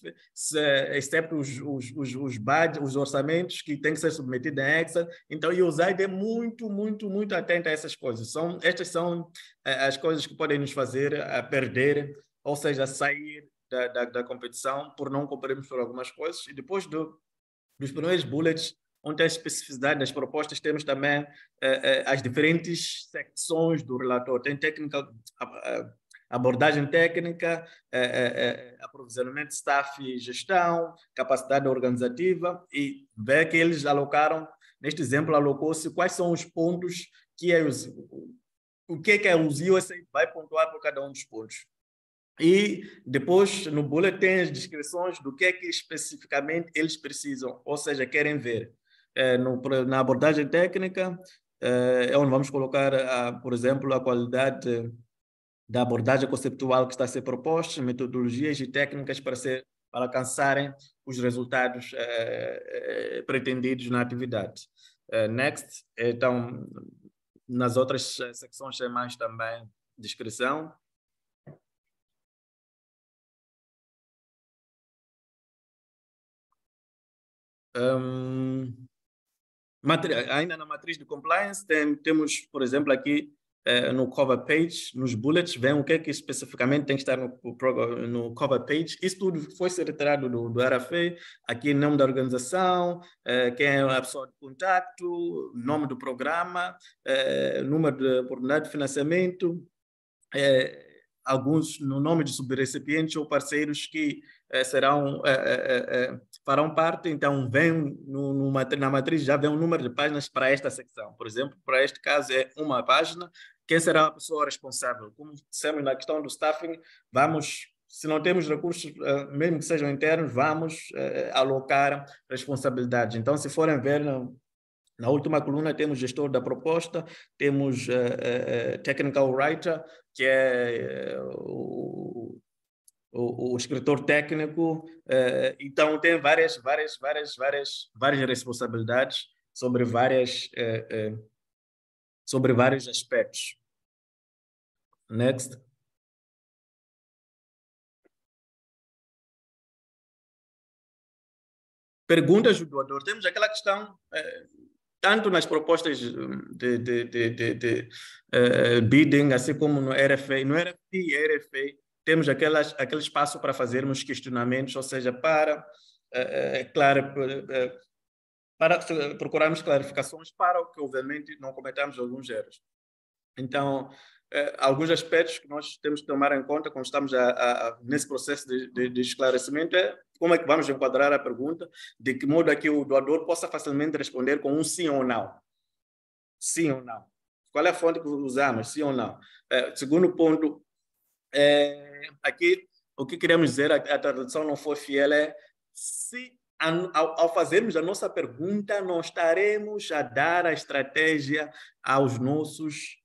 exceto os orçamentos que têm que ser submetidos em Excel. Então, o USAID é muito, muito, muito atento a essas coisas. Estas são as coisas que podem nos fazer perder, ou seja, sair da competição por não cumprirmos por algumas coisas. E depois dos primeiros bullets, onde tem a especificidade das propostas, temos também as diferentes secções do relatório. Tem técnica, abordagem técnica, aprovisionamento de staff e gestão, capacidade organizativa, e ver que eles alocaram, neste exemplo, alocou-se quais são os pontos que o que é os USA vai pontuar por cada um dos pontos. E depois, no bullet, tem as descrições do que é que especificamente eles precisam, ou seja, querem ver. Na abordagem técnica, é onde vamos colocar, por exemplo, a qualidade da abordagem conceptual que está a ser proposta, metodologias e técnicas para alcançarem os resultados pretendidos na atividade. Next. Então, nas outras secções tem mais também descrição. Ainda na matriz de compliance, temos, por exemplo, aqui no cover page, nos bullets, vem o que é que especificamente tem que estar no cover page. Isso tudo foi ser retirado do RFA, aqui nome da organização, quem é a pessoa de contato, nome do programa, número de oportunidade de financiamento, alguns no nome de subrecipientes ou parceiros que farão parte. Então, vem na matriz, já vem um número de páginas para esta secção. Por exemplo, para este caso é uma página. Quem será a pessoa responsável? Como dissemos na questão do staffing, se não temos recursos, mesmo que sejam internos, vamos alocar responsabilidades. Então, se forem ver na última coluna, temos gestor da proposta, temos technical writer, que é o escritor técnico. Então, tem várias responsabilidades sobre vários aspectos. Next. Perguntas do doador. Temos aquela questão, tanto nas propostas de bidding, assim como no RFA. No RFA e RFA, temos aquele espaço para fazermos questionamentos, ou seja, para procurarmos clarificações, para que, obviamente, não cometamos alguns erros. Então, alguns aspectos que nós temos que tomar em conta quando estamos nesse processo de esclarecimento é como é que vamos enquadrar a pergunta, de que modo é que o doador possa facilmente responder com um sim ou não. Sim ou não. Qual é a fonte que usamos? Sim ou não. Segundo ponto, aqui o que queremos dizer, a tradução não foi fiel, se ao fazermos a nossa pergunta, não estaremos a dar a estratégia aos nossos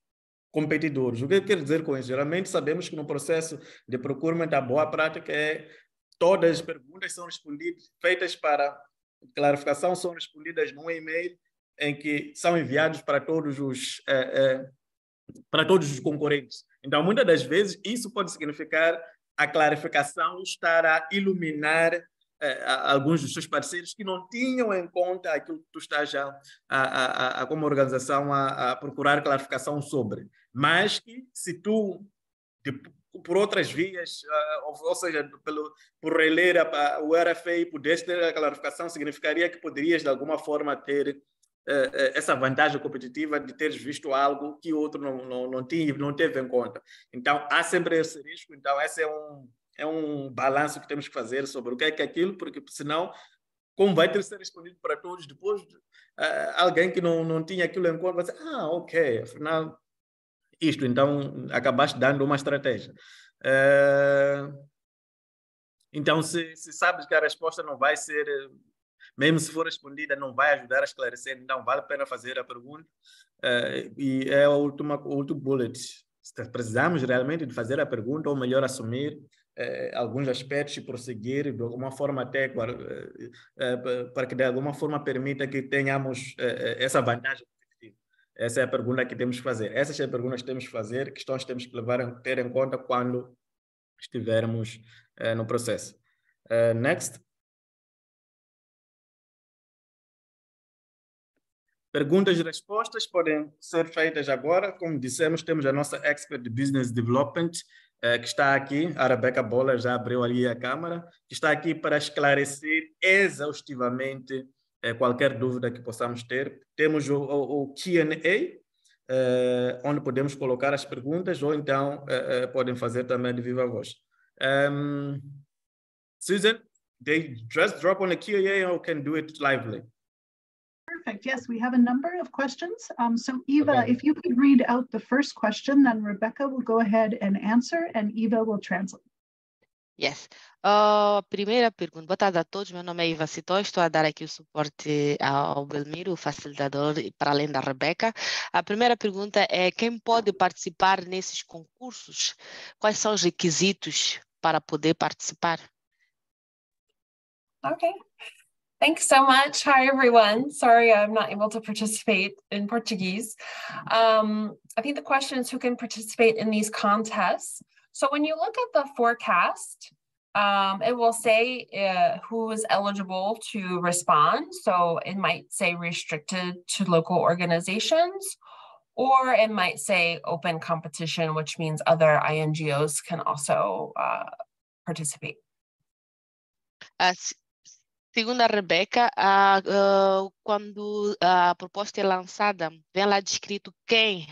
competidores. O que eu quero dizer com isso? Geralmente sabemos que no processo de procurement a boa prática todas as perguntas são respondidas, feitas para clarificação, são respondidas num e-mail em que são enviados para todos os concorrentes. Então, muitas das vezes, isso pode significar a clarificação estar a iluminar alguns dos seus parceiros que não tinham em conta aquilo que tu estás como organização a procurar clarificação sobre. Mas que se tu, por outras vias, ou seja, por reler o RFA e pudesse ter a clarificação, significaria que poderias, de alguma forma, ter essa vantagem competitiva de teres visto algo que o outro não teve em conta. Então, há sempre esse risco. Então, esse é um balanço que temos que fazer sobre o que é aquilo, porque senão, como vai ter que ser respondido para todos, depois alguém que não tinha aquilo em conta vai dizer, ok, afinal, isto, então acabaste dando uma estratégia. Então, se sabes que a resposta não vai ser, mesmo se for respondida, não vai ajudar a esclarecer, então vale a pena fazer a pergunta. E é o último bullet. Se precisamos realmente de fazer a pergunta, ou melhor, assumir alguns aspectos e prosseguir de alguma forma até para que de alguma forma permita que tenhamos essa vantagem. Essa é a pergunta que temos que fazer. Essas são as perguntas que temos que fazer, questões que temos que ter em conta quando estivermos no processo. Next. Perguntas e respostas podem ser feitas agora. Como dissemos, temos a nossa expert de Business Development, que está aqui, a Rebeca Boller já abriu ali a câmara, que está aqui para esclarecer exaustivamente qualquer dúvida que possamos ter. Temos o Q&A, onde podemos colocar as perguntas, ou então podem fazer também de viva voz. Susan, they just drop on the Q&A or can do it lively? Perfect. Yes, we have a number of questions. So Eva, if you could read out the first question, then Rebecca will go ahead and answer, and Eva will translate. Yes. Primeira pergunta. Boa tarde a todos. Meu nome é Eva Citó. Estou a dar aqui o suporte ao Belmiro, o facilitador, para além da Rebeca. A primeira pergunta é: quem pode participar nesses concursos? Quais são os requisitos para poder participar? Okay. Thanks so much. Hi, everyone. Sorry, I'm not able to participate in Portuguese. I think the question is who can participate in these contests. So when you look at the forecast, it will say who is eligible to respond. So it might say restricted to local organizations, or it might say open competition, which means other INGOs can also participate. Segundo a Rebeca, quando a proposta é lançada, vem lá descrito quem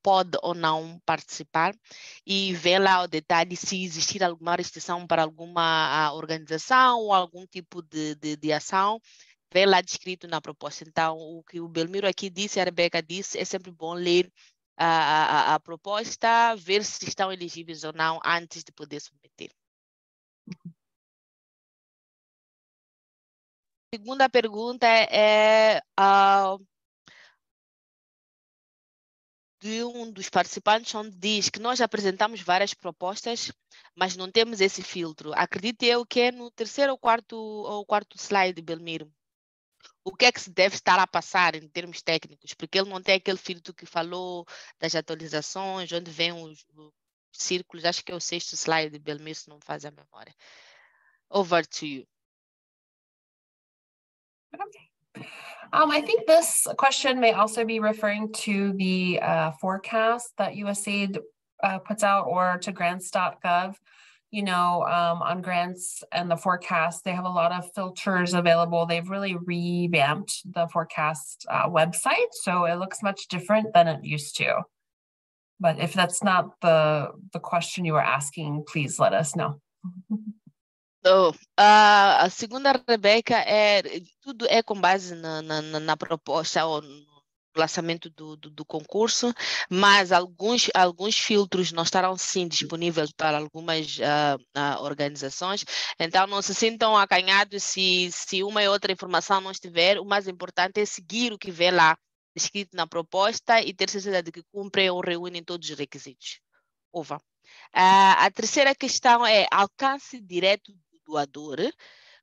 pode ou não participar, e vem lá o detalhe se existir alguma restrição para alguma organização ou algum tipo de ação, vem lá descrito na proposta. Então, o que o Belmiro aqui disse, a Rebeca disse, é sempre bom ler a proposta, ver se estão elegíveis ou não antes de poder submeter. Segunda pergunta é de um dos participantes, onde diz que nós apresentamos várias propostas, mas não temos esse filtro. Acredito eu que é no terceiro ou quarto slide, Belmiro. O que é que se deve estar a passar em termos técnicos? Porque ele não tem aquele filtro que falou das atualizações, onde vem os círculos. Acho que é o sexto slide, Belmiro, se não me faz a memória. Over to you. Okay. I think this question may also be referring to the forecast that USAID puts out, or to grants.gov. You know, on grants and the forecast, they have a lot of filters available. They've really revamped the forecast website, so it looks much different than it used to. But if that's not the question you were asking, please let us know. A segunda Rebeca tudo é com base na proposta ou no lançamento do concurso, mas alguns filtros não estarão sim disponíveis para algumas organizações, então não se sintam acanhados se uma e outra informação não estiver. O mais importante é seguir o que vem lá escrito na proposta e ter certeza de que cumprem ou reúnem todos os requisitos. Ova. A terceira questão é alcance direto doador.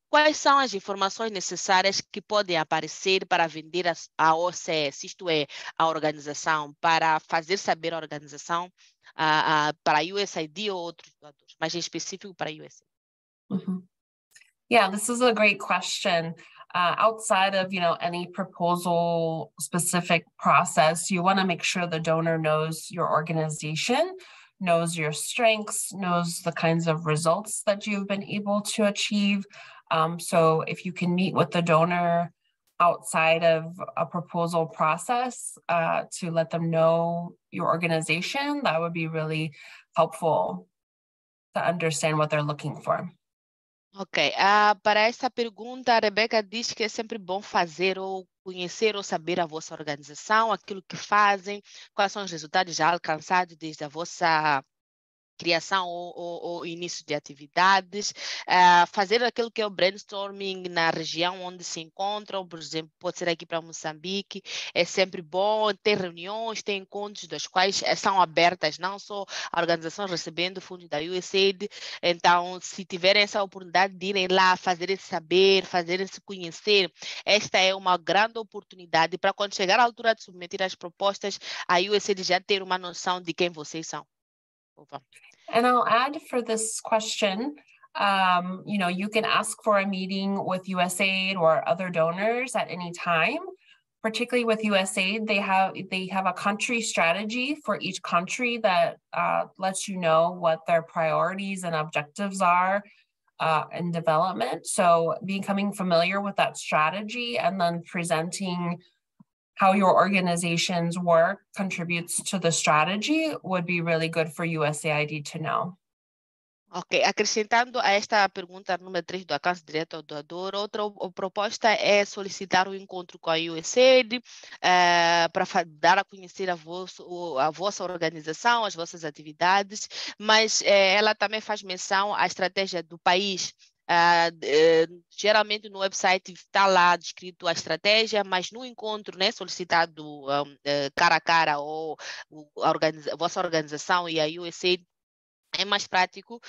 Quais são as informações necessárias que podem aparecer para vender a OCS, isto é, a organização, para fazer saber a organização para a USAID ou outros doadores, mas em específico para a USAID? Yeah, this is a great question. Outside of, any proposal specific process, you want to make sure the donor knows your organization, knows your strengths, knows the kinds of results that you've been able to achieve. So if you can meet with the donor outside of a proposal process to let them know your organization, that would be really helpful to understand what they're looking for. Ok, para essa pergunta, a Rebeca diz que é sempre bom fazer ou conhecer ou saber a vossa organização, aquilo que fazem, quais são os resultados já alcançados desde a vossa criação ou início de atividades, fazer aquilo que é o brainstorming na região onde se encontram, por exemplo, pode ser aqui para Moçambique, é sempre bom ter reuniões, ter encontros das quais são abertas, não só a organização recebendo fundos da USAID, então se tiverem essa oportunidade de irem lá, fazerem saber, fazerem se conhecer, esta é uma grande oportunidade para quando chegar a altura de submeter as propostas, a USAID já ter uma noção de quem vocês são. And I'll add for this question, you know, you can ask for a meeting with USAID or other donors at any time. Particularly with USAID, they have a country strategy for each country that lets you know what their priorities and objectives are in development. So becoming familiar with that strategy and then presenting how your organization's work contributes to the strategy would be really good for USAID to know. Ok, acrescentando a esta pergunta número 3 do alcance direto ao doador, outra proposta é solicitar um encontro com a USAID para dar a conhecer a vossa organização, as vossas atividades, mas ela também faz menção à estratégia do país. Geralmente no website está lá descrito a estratégia, mas no encontro, né, solicitado cara a cara ou a vossa organização e a USAID, é mais prático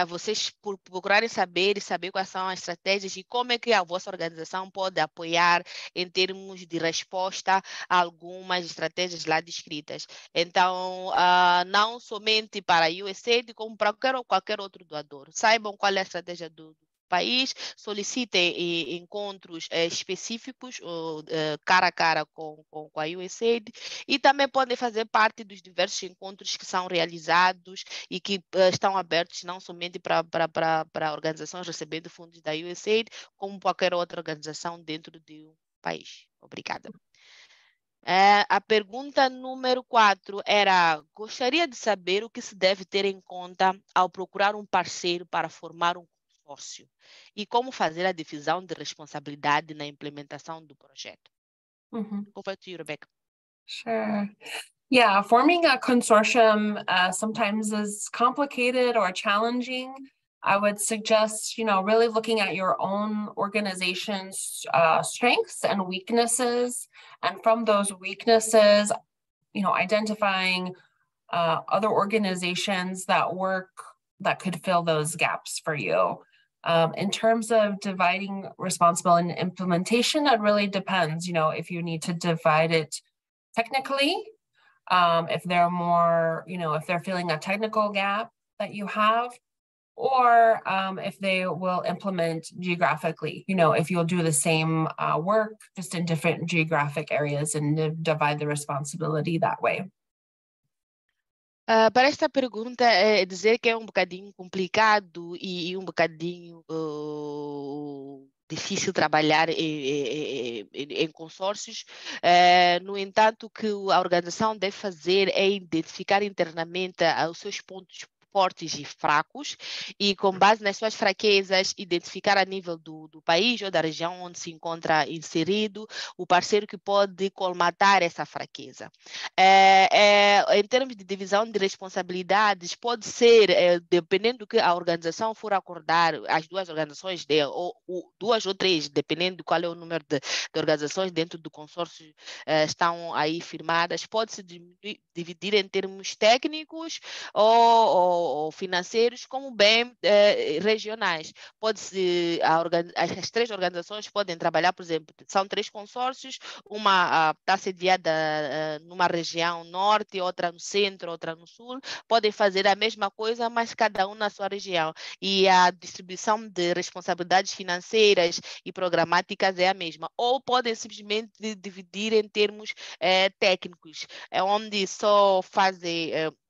vocês procurarem saber e saber quais são as estratégias e como é que a vossa organização pode apoiar em termos de resposta a algumas estratégias lá descritas. Então, não somente para a USAID, como para qualquer outro doador. Saibam qual é a estratégia do país, solicitem encontros específicos cara a cara com a USAID e também podem fazer parte dos diversos encontros que são realizados e que estão abertos não somente para organizações recebendo fundos da USAID, como qualquer outra organização dentro do país. Obrigada. A pergunta número 4 era: gostaria de saber o que se deve ter em conta ao procurar um parceiro para formar um consórcio e como fazer a divisão de responsabilidade na implementação do projeto. Over to you, Rebecca. Sure. Yeah, forming a consortium sometimes is complicated or challenging. I would suggest, you know, really looking at your own organization's strengths and weaknesses, and from those weaknesses, you know, identifying other organizations that could fill those gaps for you. In terms of dividing responsibility and implementation, it really depends, you know, if you need to divide it technically, if they're more, you know, if they're filling a technical gap that you have, or if they will implement geographically, you know, if you'll do the same work just in different geographic areas and divide the responsibility that way. Para esta pergunta, é dizer que é um bocadinho complicado e um bocadinho difícil trabalhar em consórcios. No entanto, o que a organização deve fazer é identificar internamente os seus pontos fortes e fracos e, com base nas suas fraquezas, identificar a nível do país ou da região onde se encontra inserido o parceiro que pode colmatar essa fraqueza. Em termos de divisão de responsabilidades, pode ser, dependendo do que a organização for acordar, as duas organizações, ou duas ou três, dependendo de qual é o número de organizações dentro do consórcio estão aí firmadas, pode-se dividir em termos técnicos ou financeiros, como bem regionais. As três organizações podem trabalhar, por exemplo, são 3 consórcios, uma está sediada numa região norte, outra no centro, outra no sul, podem fazer a mesma coisa, mas cada um na sua região. E a distribuição de responsabilidades financeiras e programáticas é a mesma. Ou podem simplesmente dividir em termos técnicos, onde só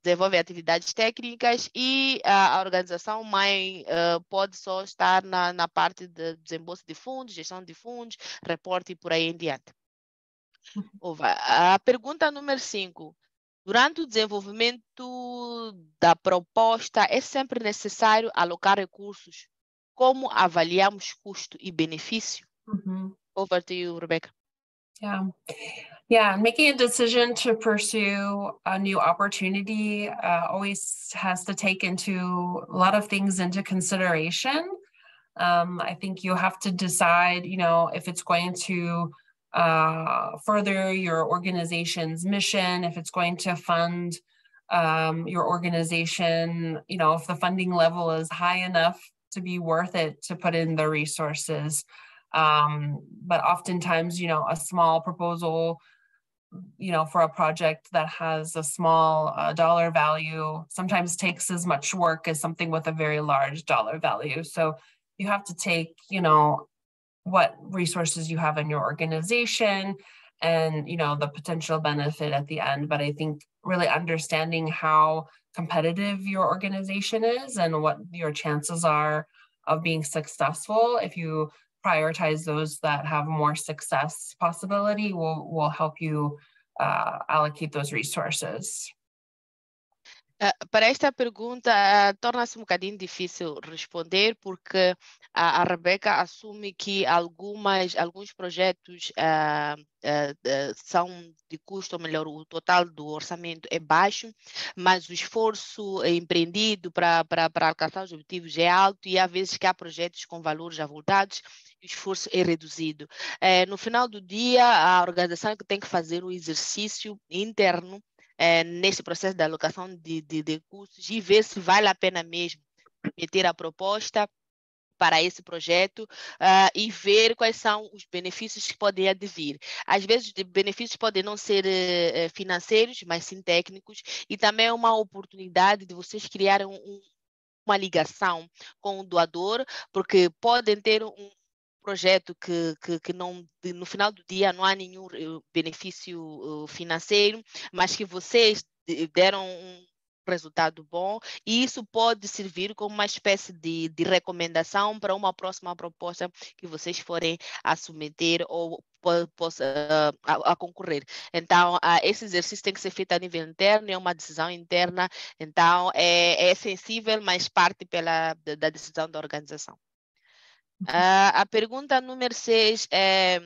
desenvolve atividades técnicas e a organização mãe pode só estar na parte de desembolso de fundos, gestão de fundos, reporte e por aí em diante. A pergunta número 5. Durante o desenvolvimento da proposta, é sempre necessário alocar recursos? Como avaliamos custo e benefício? Over to you, Rebecca. Yeah, making a decision to pursue a new opportunity always has to take into a lot of things into consideration. I think you have to decide, if it's going to further your organization's mission, if it's going to fund your organization, if the funding level is high enough to be worth it to put in the resources. But oftentimes, a small proposal, for a project that has a small dollar value sometimes takes as much work as something with a very large dollar value. So you have to take, what resources you have in your organization and, the potential benefit at the end. But I think really understanding how competitive your organization is and what your chances are of being successful, if you prioritize those that have more success possibility, will help you allocate those resources. Para esta pergunta, torna-se um bocadinho difícil responder, porque a Rebeca assume que alguns projetos são de custo, ou melhor, o total do orçamento é baixo, mas o esforço empreendido para alcançar os objetivos é alto, e há vezes que há projetos com valores avultados e o esforço é reduzido. No final do dia, a organização tem que fazer um exercício interno nesse processo de alocação de recursos e ver se vale a pena mesmo meter a proposta para esse projeto e ver quais são os benefícios que podem advir. Às vezes, os benefícios podem não ser financeiros, mas sim técnicos, e também é uma oportunidade de vocês criarem uma ligação com o doador, porque podem ter um projeto que não, no final do dia não há nenhum benefício financeiro, mas que vocês deram um resultado bom, e isso pode servir como uma espécie de recomendação para uma próxima proposta que vocês forem a submeter ou a concorrer. Então, esse exercício tem que ser feito a nível interno, é uma decisão interna, então é sensível, mas parte da decisão da organização. A pergunta número 6 é: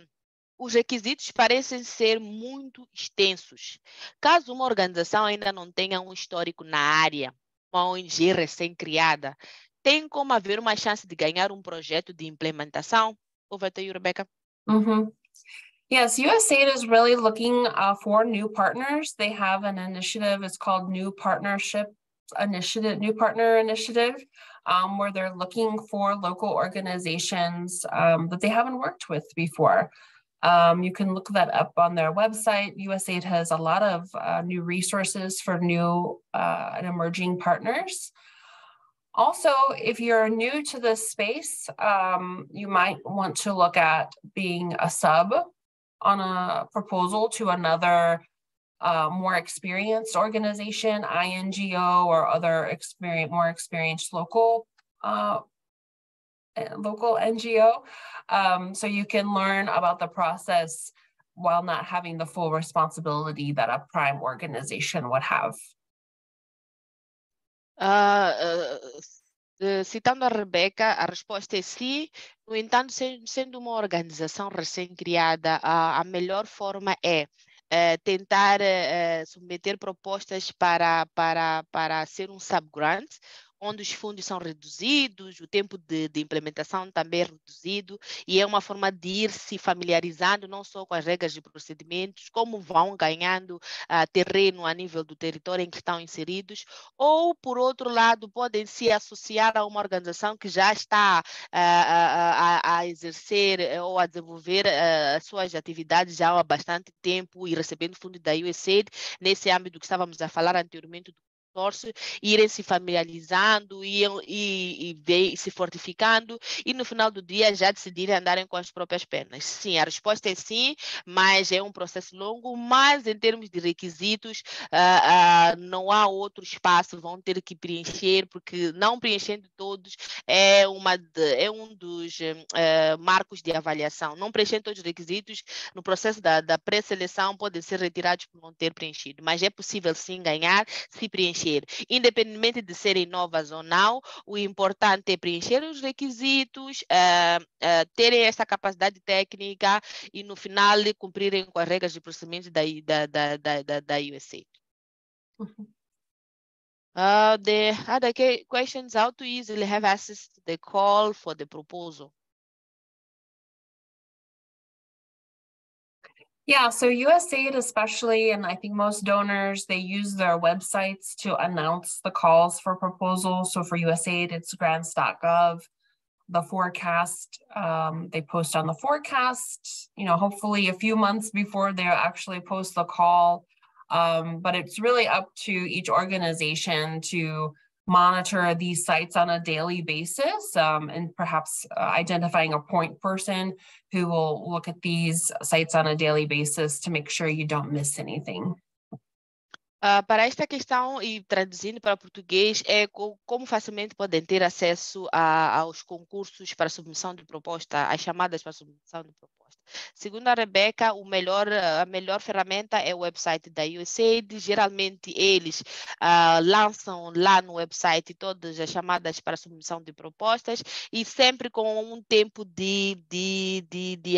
os requisitos parecem ser muito extensos. Caso uma organização ainda não tenha um histórico na área, uma ONG recém-criada, tem como haver uma chance de ganhar um projeto de implementação? Over to you, Rebecca. Yes, USAID is really looking for new partners. They have an initiative, it's called New Partner Initiative, where they're looking for local organizations that they haven't worked with before. You can look that up on their website. USAID has a lot of new resources for new and emerging partners. Also, if you're new to this space, you might want to look at being a sub on a proposal to another more experienced organization, INGO, or other more experienced local NGO. So you can learn about the process while not having the full responsibility that a prime organization would have. Citando a Rebeca, a resposta é sim. No entanto, sendo uma organização recém-criada, a melhor forma é tentar submeter propostas para ser um subgrant, onde os fundos são reduzidos, o tempo de implementação também é reduzido, e é uma forma de ir se familiarizando não só com as regras de procedimentos, como vão ganhando terreno a nível do território em que estão inseridos, ou, por outro lado, podem se associar a uma organização que já está a exercer ou a desenvolver as suas atividades já há bastante tempo e recebendo fundos da USAID, nesse âmbito que estávamos a falar anteriormente do consórcio, irem se familiarizando e se fortificando, e no final do dia já decidirem andarem com as próprias pernas. Sim, a resposta é sim, mas é um processo longo, mas em termos de requisitos não há outro espaço, vão ter que preencher, porque não preenchendo todos é um dos marcos de avaliação. Não preenchendo todos os requisitos, no processo da pré-seleção podem ser retirados por não ter preenchido, mas é possível sim ganhar se preencher preencher. Independentemente de serem novas ou não, o importante é preencher os requisitos, terem essa capacidade técnica e, no final, cumprirem com as regras de procedimento da USAID. The other questions: how to easily have access to the call for the proposal? Yeah, so USAID especially, and I think most donors, they use their websites to announce the calls for proposals. So for USAID, it's grants.gov. The forecast, they post on the forecast, hopefully a few months before they actually post the call. But it's really up to each organization to monitor these sites on a daily basis, and perhaps identifying a point person who will look at these sites on a daily basis to make sure you don't miss anything. Para esta questão, e traduzindo para português, é como facilmente podem ter acesso aos concursos para submissão de proposta, às chamadas para submissão de proposta. Segundo a Rebeca, a melhor ferramenta é o website da USAID. Geralmente, eles lançam lá no website todas as chamadas para submissão de propostas e sempre com um tempo de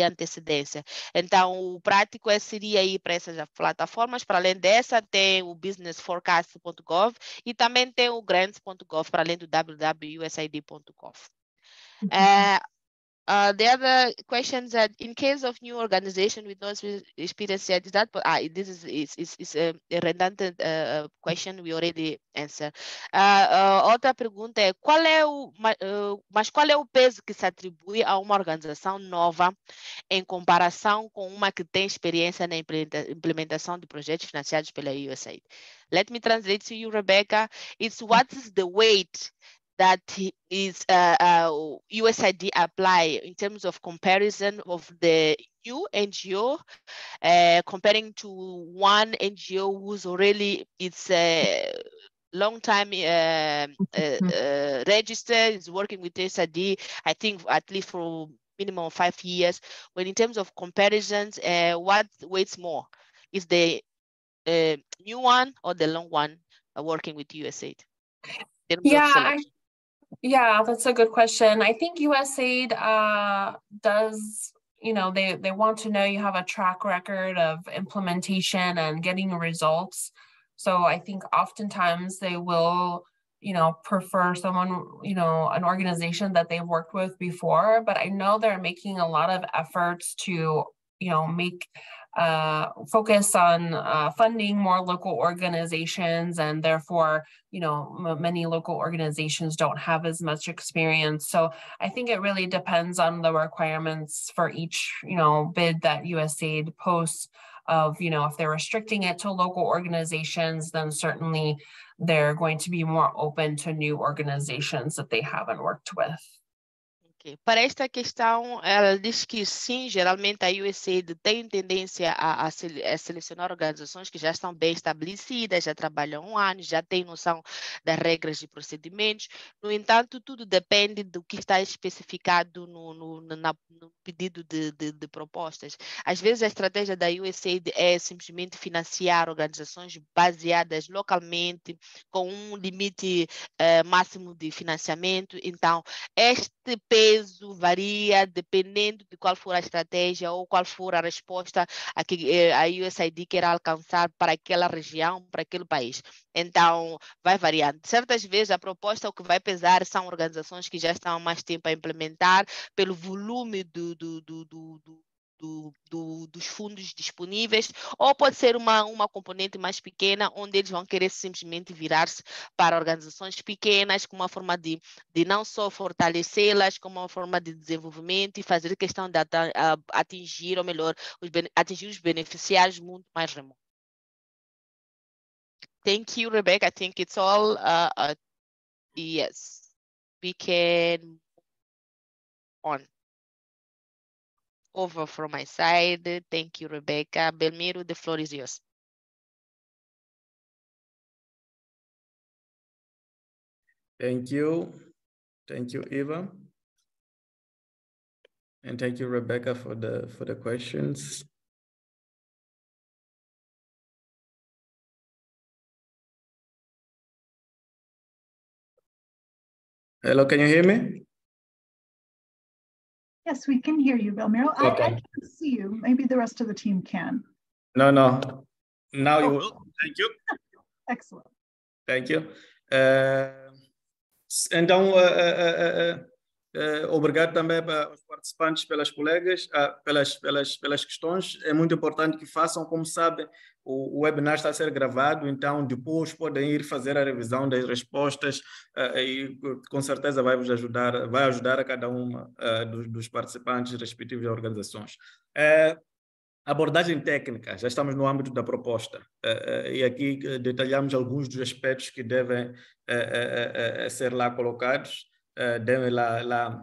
antecedência. Então, o prático seria ir para essas plataformas. Para além dessa, tem o businessforecast.gov e também tem o grants.gov, para além do www.usaid.gov. The other questions that, in case of new organization with no experience yet, this is a redundant question we already answered. Outra pergunta é mas qual é o peso que se atribui a uma organização nova em comparação com uma que tem experiência na implementação de projetos financiados pela USAID? Let me translate to you, Rebecca. It's what is the weight that is USAID apply in terms of comparison of the new NGO comparing to one NGO who's already long time registered, is working with USAID, I think at least for minimum 5 years. When in terms of comparisons, what weighs more? Is the new one or the long one working with USAID? Yeah, that's a good question. I think USAID does, they want to know you have a track record of implementation and getting results. So I think oftentimes they will, prefer someone, an organization that they've worked with before. But I know they're making a lot of efforts to, make focus on funding more local organizations, and therefore, many local organizations don't have as much experience. So I think it really depends on the requirements for each, bid that USAID posts of, if they're restricting it to local organizations, then certainly they're going to be more open to new organizations that they haven't worked with. Para esta questão, ela diz que sim, geralmente a USAID tem tendência a selecionar organizações que já estão bem estabelecidas, já trabalham há um ano, já têm noção das regras e procedimentos. No entanto, tudo depende do que está especificado no pedido de propostas. Às vezes, a estratégia da USAID é simplesmente financiar organizações baseadas localmente, com um limite máximo de financiamento. Então, este peso varia dependendo de qual for a estratégia ou qual for a resposta a que a USAID quer alcançar para aquela região, para aquele país. Então, vai variando. Certas vezes, a proposta, o que vai pesar são organizações que já estão há mais tempo a implementar, pelo volume dos fundos disponíveis, ou pode ser uma componente mais pequena, onde eles vão querer simplesmente virar-se para organizações pequenas, com uma forma de não só fortalecê-las, como uma forma de desenvolvimento e fazer questão de atingir, ou melhor, atingir os beneficiários muito mais remotos. Thank you, Rebecca. I think it's all. Yes, we can move on. Over from my side. Thank you, Rebecca. Belmiro, the floor is yours. Thank you. Thank you, Eva. And thank you, Rebecca, for the questions. Hello, can you hear me? Yes, we can hear you, Belmiro. Okay. I can't see you. Maybe the rest of the team can. No. Now you will. Thank you. Excellent. Thank you. Então, obrigado também aos participantes, pelas colegas, pelas questões. É muito importante que façam, como sabem, o webinar está a ser gravado, então depois podem ir fazer a revisão das respostas e com certeza vai ajudar a cada uma dos participantes respectivos das organizações. Abordagem técnica, já estamos no âmbito da proposta e aqui detalhamos alguns dos aspectos que devem ser lá colocados.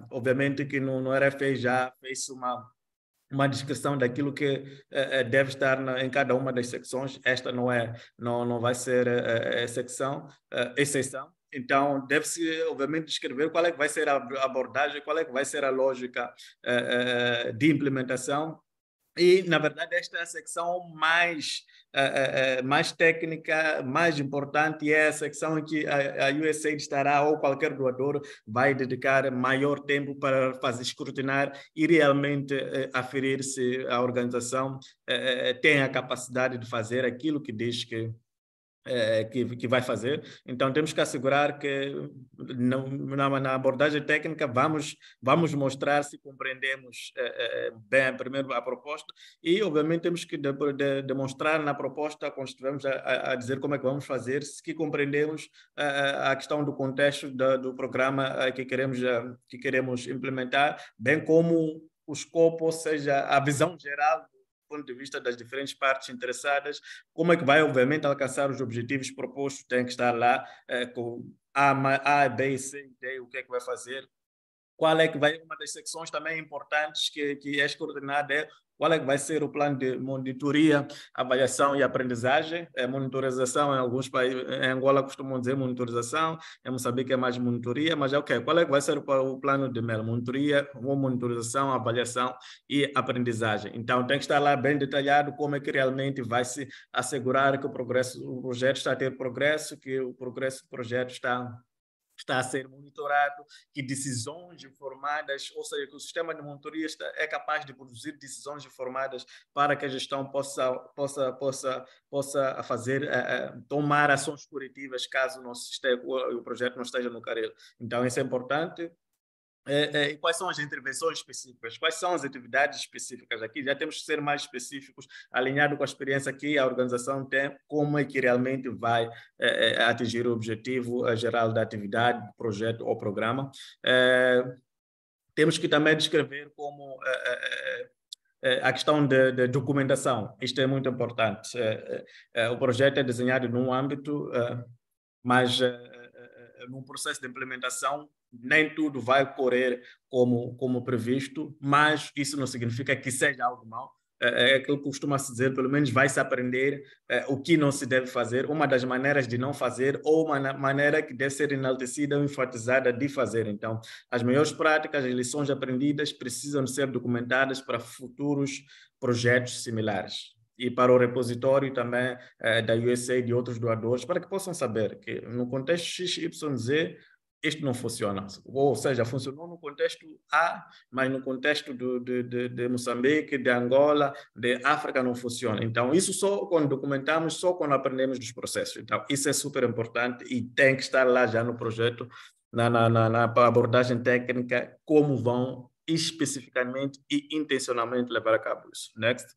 Obviamente que no RFA já fez uma descrição daquilo que deve estar em cada uma das secções. Esta não vai ser exceção. Então, deve-se, obviamente, descrever qual é que vai ser a abordagem, qual é que vai ser a lógica de implementação. E, na verdade, esta é a secção mais técnica, mais importante, e é a secção em que a USAID estará, ou qualquer doador vai dedicar maior tempo para escrutinar e realmente aferir se a organização tem a capacidade de fazer aquilo que diz que vai fazer. Então, temos que assegurar que na abordagem técnica vamos mostrar se compreendemos bem primeiro a proposta e, obviamente, temos que demonstrar na proposta, quando estivermos a dizer como é que vamos fazer, que compreendemos a questão do contexto do programa que queremos implementar, bem como o escopo, ou seja, a visão geral ponto de vista das diferentes partes interessadas, como é que vai, obviamente, alcançar os objetivos propostos, tem que estar lá com A, B, C, D, o que é que vai fazer, qual é que vai, uma das secções também importantes que é coordenada é qual é que vai ser o plano de monitoria, avaliação e aprendizagem, monitorização em alguns países, em Angola costumam dizer monitorização, em Moçambique é mais monitoria, mas qual é que vai ser o plano de MEL? Monitoria, monitorização, avaliação e aprendizagem. Então tem que estar lá bem detalhado como é que realmente vai se assegurar que o projeto está a ter progresso, que o progresso do projeto está a ser monitorado, que decisões informadas, ou seja, que o sistema de monitoria é capaz de produzir decisões informadas para que a gestão possa fazer, tomar ações corretivas caso o projeto não esteja no carril. Então, isso é importante. E quais são as intervenções específicas? Quais são as atividades específicas? Aqui já temos que ser mais específicos, alinhado com a experiência que a organização tem, como é que realmente vai atingir o objetivo geral da atividade, do projeto ou programa. Temos que também descrever como a questão de documentação. Isto é muito importante. O projeto é desenhado num âmbito, mas no processo de implementação nem tudo vai correr como previsto, mas isso não significa que seja algo mau. É aquilo que costuma-se dizer, pelo menos vai-se aprender o que não se deve fazer, uma das maneiras de não fazer ou uma maneira que deve ser enaltecida ou enfatizada de fazer. Então, as melhores práticas, as lições aprendidas precisam ser documentadas para futuros projetos similares. E para o repositório também da USA e de outros doadores, para que possam saber que no contexto XYZ isto não funciona. Ou seja, funcionou no contexto A, mas no contexto de Moçambique, de Angola, de África não funciona. Então, isso só quando documentamos, só quando aprendemos dos processos. Então, isso é super importante e tem que estar lá já no projeto, na abordagem técnica, como vão especificamente e intencionalmente levar a cabo isso. Next.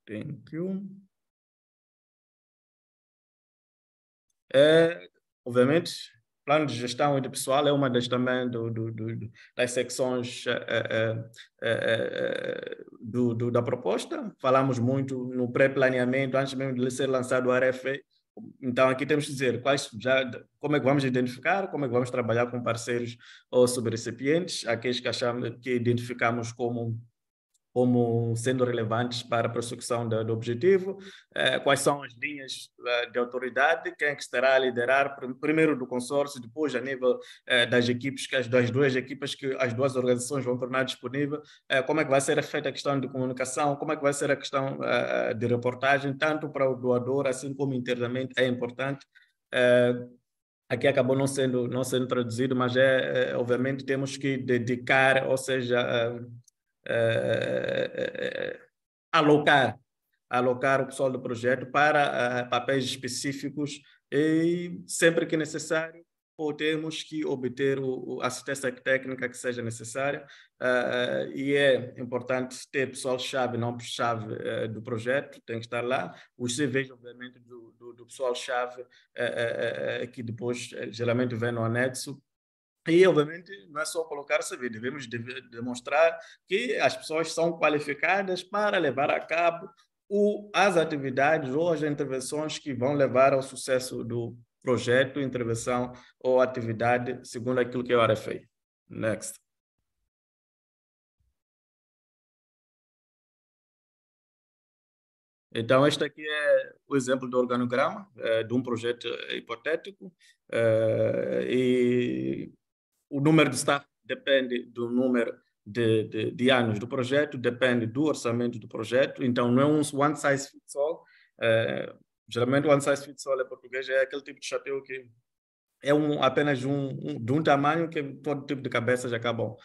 Thank you. Obviamente, plano de gestão e de pessoal é uma das também das secções da proposta. Falamos muito no pré-planeamento, antes mesmo de ser lançado o RFA. Então, aqui temos que dizer como é que vamos identificar, como é que vamos trabalhar com parceiros ou subrecipientes, aqueles que identificamos como sendo relevantes para a prossecução do objetivo, quais são as linhas de autoridade, quem é que estará a liderar, primeiro do consórcio, depois a nível das equipes, das duas equipas que as duas organizações vão tornar disponível, como é que vai ser feita a questão de comunicação, como é que vai ser a questão de reportagem, tanto para o doador, assim como internamente é importante. aqui acabou não sendo traduzido, mas obviamente temos que dedicar, ou seja, alocar o pessoal do projeto para papéis específicos e sempre que necessário ou temos que obter a assistência técnica que seja necessária, e é importante ter pessoal-chave, não chave do projeto, tem que estar lá. Os CVs, obviamente, do pessoal-chave, que depois geralmente vem no anexo. E, obviamente, não é só colocar CV, devemos demonstrar que as pessoas são qualificadas para levar a cabo as atividades ou as intervenções que vão levar ao sucesso do projeto, intervenção ou atividade, segundo aquilo que é o RFA. Next. Então, este aqui é o exemplo do organograma de um projeto hipotético, e o número de staff depende do número de anos do projeto, depende do orçamento do projeto, então não é um one size fits all. Geralmente one size fits all em português é aquele tipo de chapéu que é apenas de um tamanho que todo tipo de cabeças acabam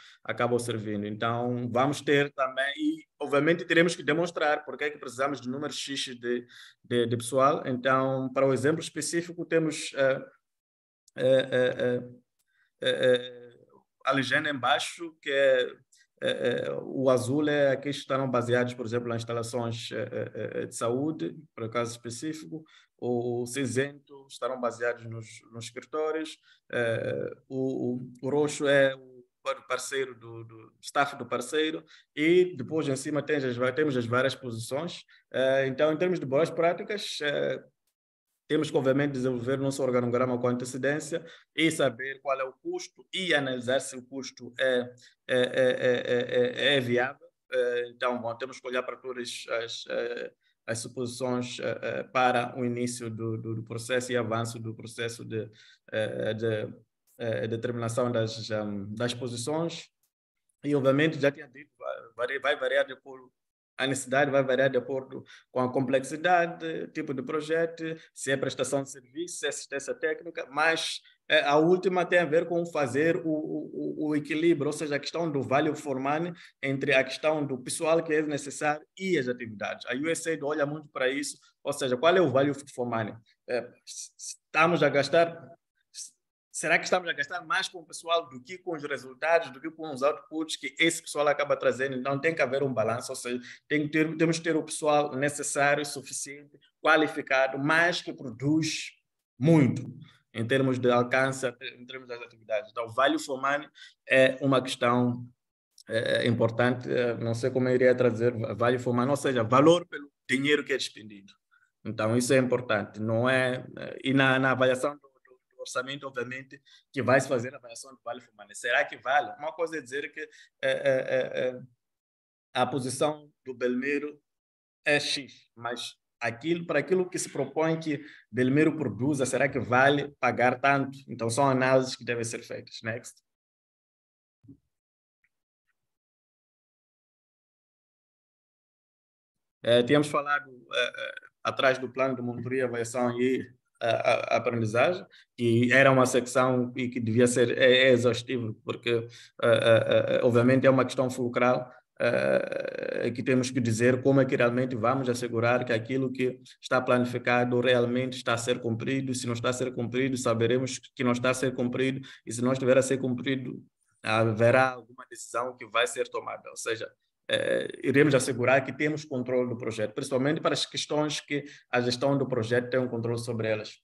servindo. Então, vamos ter também, e obviamente teremos que demonstrar porque é que precisamos de números X de pessoal. Então, para o exemplo específico, temos a legenda embaixo, que o azul é aqueles que estarão baseados, por exemplo, em instalações de saúde, por caso específico. O cinzento estarão baseados nos escritórios. O roxo é o parceiro do staff do parceiro, e depois em cima temos as várias posições. Então, em termos de boas práticas, temos que, obviamente, desenvolver nosso organograma com antecedência e saber qual é o custo e analisar se o custo é viável. Então, temos que olhar para todas as suposições para o início do processo e avanço do processo de determinação das posições. E, obviamente, já tinha dito, vai variar de acordo. A necessidade vai variar de acordo com a complexidade, tipo de projeto, se é prestação de serviço, se é assistência técnica, mas a última tem a ver com fazer o equilíbrio, ou seja, a questão do value for money entre a questão do pessoal que é necessário e as atividades. A USAID olha muito para isso, ou seja, qual é o value for money? Estamos a gastar... Será que estamos a gastar mais com o pessoal do que com os resultados, do que com os outputs que esse pessoal acaba trazendo? Então, tem que haver um balanço, ou seja, temos que ter o pessoal necessário, suficiente, qualificado, mas que produz muito em termos de alcance, em termos das atividades. Então, o value for money é uma questão importante. Não sei como eu iria trazer value for money, ou seja, valor pelo dinheiro que é despendido. Então, isso é importante. Não é... E na avaliação do orçamento, obviamente, que vai se fazer a avaliação do vale for money. Será que vale? Uma coisa é dizer que a posição do Belmiro é X, mas para aquilo que se propõe que Belmiro produza, será que vale pagar tanto? Então, são análises que devem ser feitas. Next. Tínhamos falado atrás do plano de monitoria, avaliação e a aprendizagem, que era uma secção e que devia ser exaustivo, porque obviamente é uma questão fulcral, que temos que dizer como é que realmente vamos assegurar que aquilo que está planificado realmente está a ser cumprido. Se não está a ser cumprido, saberemos que não está a ser cumprido, e se não estiver a ser cumprido, haverá alguma decisão que vai ser tomada, ou seja, iremos assegurar que temos controle do projeto, principalmente para as questões que a gestão do projeto tem um controle sobre elas.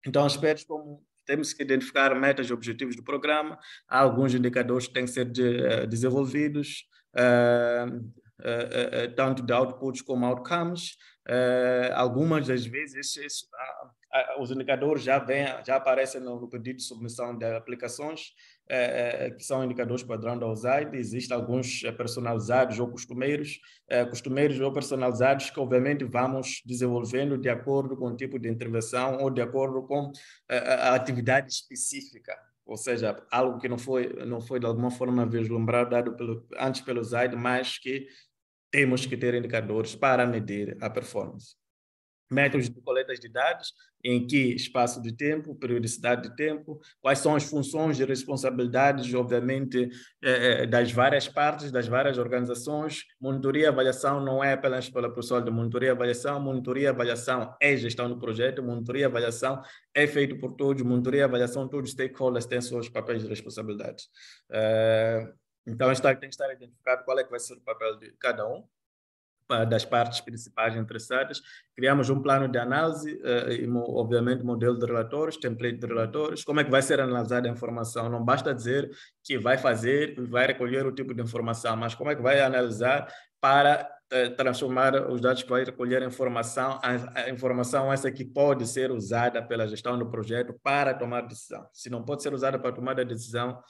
Então, aspectos como temos que identificar metas e objetivos do programa, há alguns indicadores que têm que ser desenvolvidos, tanto de outputs como outcomes. Algumas das vezes os indicadores já aparecem no pedido de submissão de aplicações, que são indicadores padrão da USAID. Existem alguns personalizados ou costumeiros ou personalizados que, obviamente, vamos desenvolvendo de acordo com o tipo de intervenção ou de acordo com a atividade específica. Ou seja, algo que não foi de alguma forma vislumbrado antes pelo USAID, mas que temos que ter indicadores para medir a performance. métodos de coleta de dados, em que espaço de tempo, periodicidade de tempo, quais são as funções e responsabilidades, obviamente, das várias partes, das várias organizações. Monitoria e avaliação não é apenas pela pessoa de monitoria e avaliação é gestão do projeto, monitoria e avaliação é feito por todos, monitoria e avaliação, todos os stakeholders têm seus papéis e responsabilidades. Então, tem que estar identificado qual é que vai ser o papel de cada um, das partes principais interessadas. Criamos um plano de análise, e, obviamente, modelo de relatórios, template de relatórios. Como é que vai ser analisada a informação? Não basta dizer que vai fazer, vai recolher o tipo de informação, mas como é que vai analisar para transformar os dados que vai recolher em informação, a informação essa que pode ser usada pela gestão do projeto para tomar decisão. Se não pode ser usada para tomar a decisão,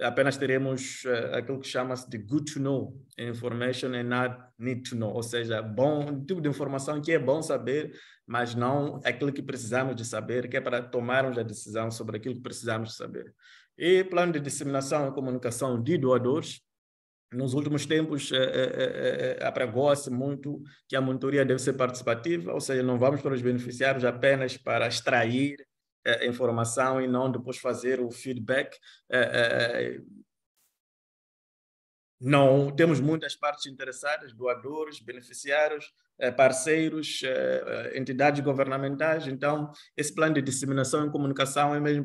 apenas teremos aquilo que chama-se de good to know information and not need to know, ou seja, um tipo de informação que é bom saber, mas não aquilo que precisamos de saber, que é para tomarmos a decisão sobre aquilo que precisamos de saber. E plano de disseminação e comunicação de doadores. Nos últimos tempos, apregou-se muito que a monitoria deve ser participativa, ou seja, não vamos para os beneficiários apenas para extrair informação e não depois fazer o feedback. Não temos muitas partes interessadas, doadores, beneficiários, parceiros, entidades governamentais. Então, esse plano de disseminação e comunicação é mesmo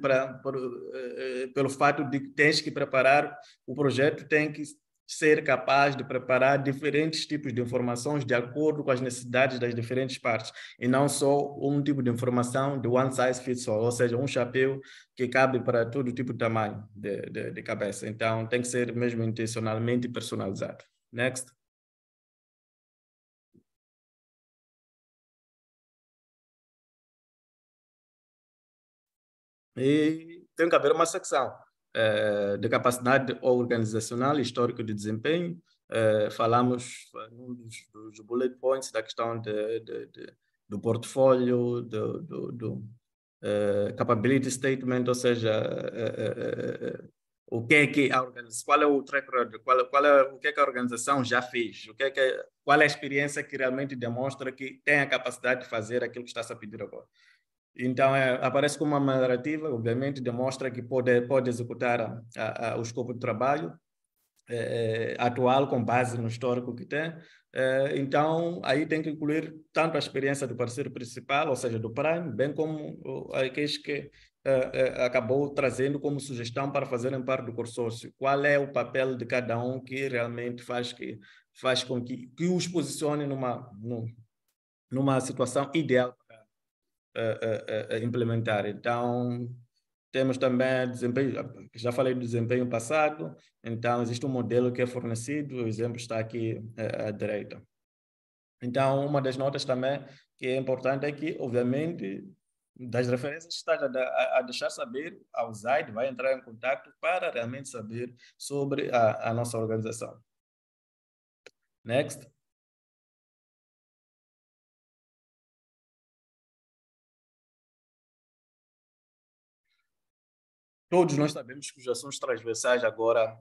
pelo fato de que tens que preparar o projeto, tem que ser capaz de preparar diferentes tipos de informações de acordo com as necessidades das diferentes partes, e não só um tipo de informação de one size fits all, ou seja, um chapéu que cabe para todo tipo de tamanho de cabeça. Então, tem que ser mesmo intencionalmente personalizado. Next. E tem que haver uma secção de capacidade organizacional e histórico de desempenho. Falamos num dos bullet points da questão do portfólio, do capability statement, ou seja, o que é que a organização, qual é o track record, o que é que a organização já fez, qual é a experiência que realmente demonstra que tem a capacidade de fazer aquilo que está a pedir agora. Então, aparece como uma narrativa, obviamente, demonstra que pode executar o escopo de trabalho atual com base no histórico que tem. Então, aí tem que incluir tanto a experiência do parceiro principal, ou seja, do Prime, bem como aqueles que acabou trazendo como sugestão para fazerem parte do consórcio. Qual é o papel de cada um que realmente faz com que os posicione numa situação ideal implementar. Então, temos também desempenho, já falei do desempenho passado, então existe um modelo que é fornecido, o exemplo está aqui à direita. Então, uma das notas também que é importante é que, obviamente, das referências está a deixar saber, a USAID vai entrar em contato para realmente saber sobre a nossa organização. Next. Todos nós sabemos que os assuntos transversais agora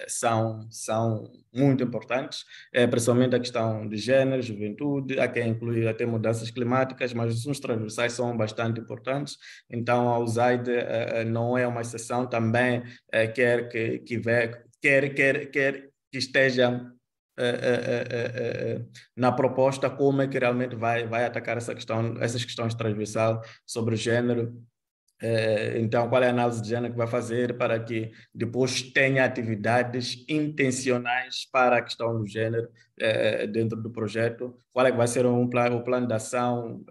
são muito importantes, principalmente a questão de gênero, juventude, há quem inclui até mudanças climáticas, mas os assuntos transversais são bastante importantes. Então, a USAID não é uma exceção, também quer que esteja na proposta como é que realmente vai atacar essas questões transversais sobre o gênero. Então, qual é a análise de gênero que vai fazer para que depois tenha atividades intencionais para a questão do gênero dentro do projeto? Qual é que vai ser o plano de ação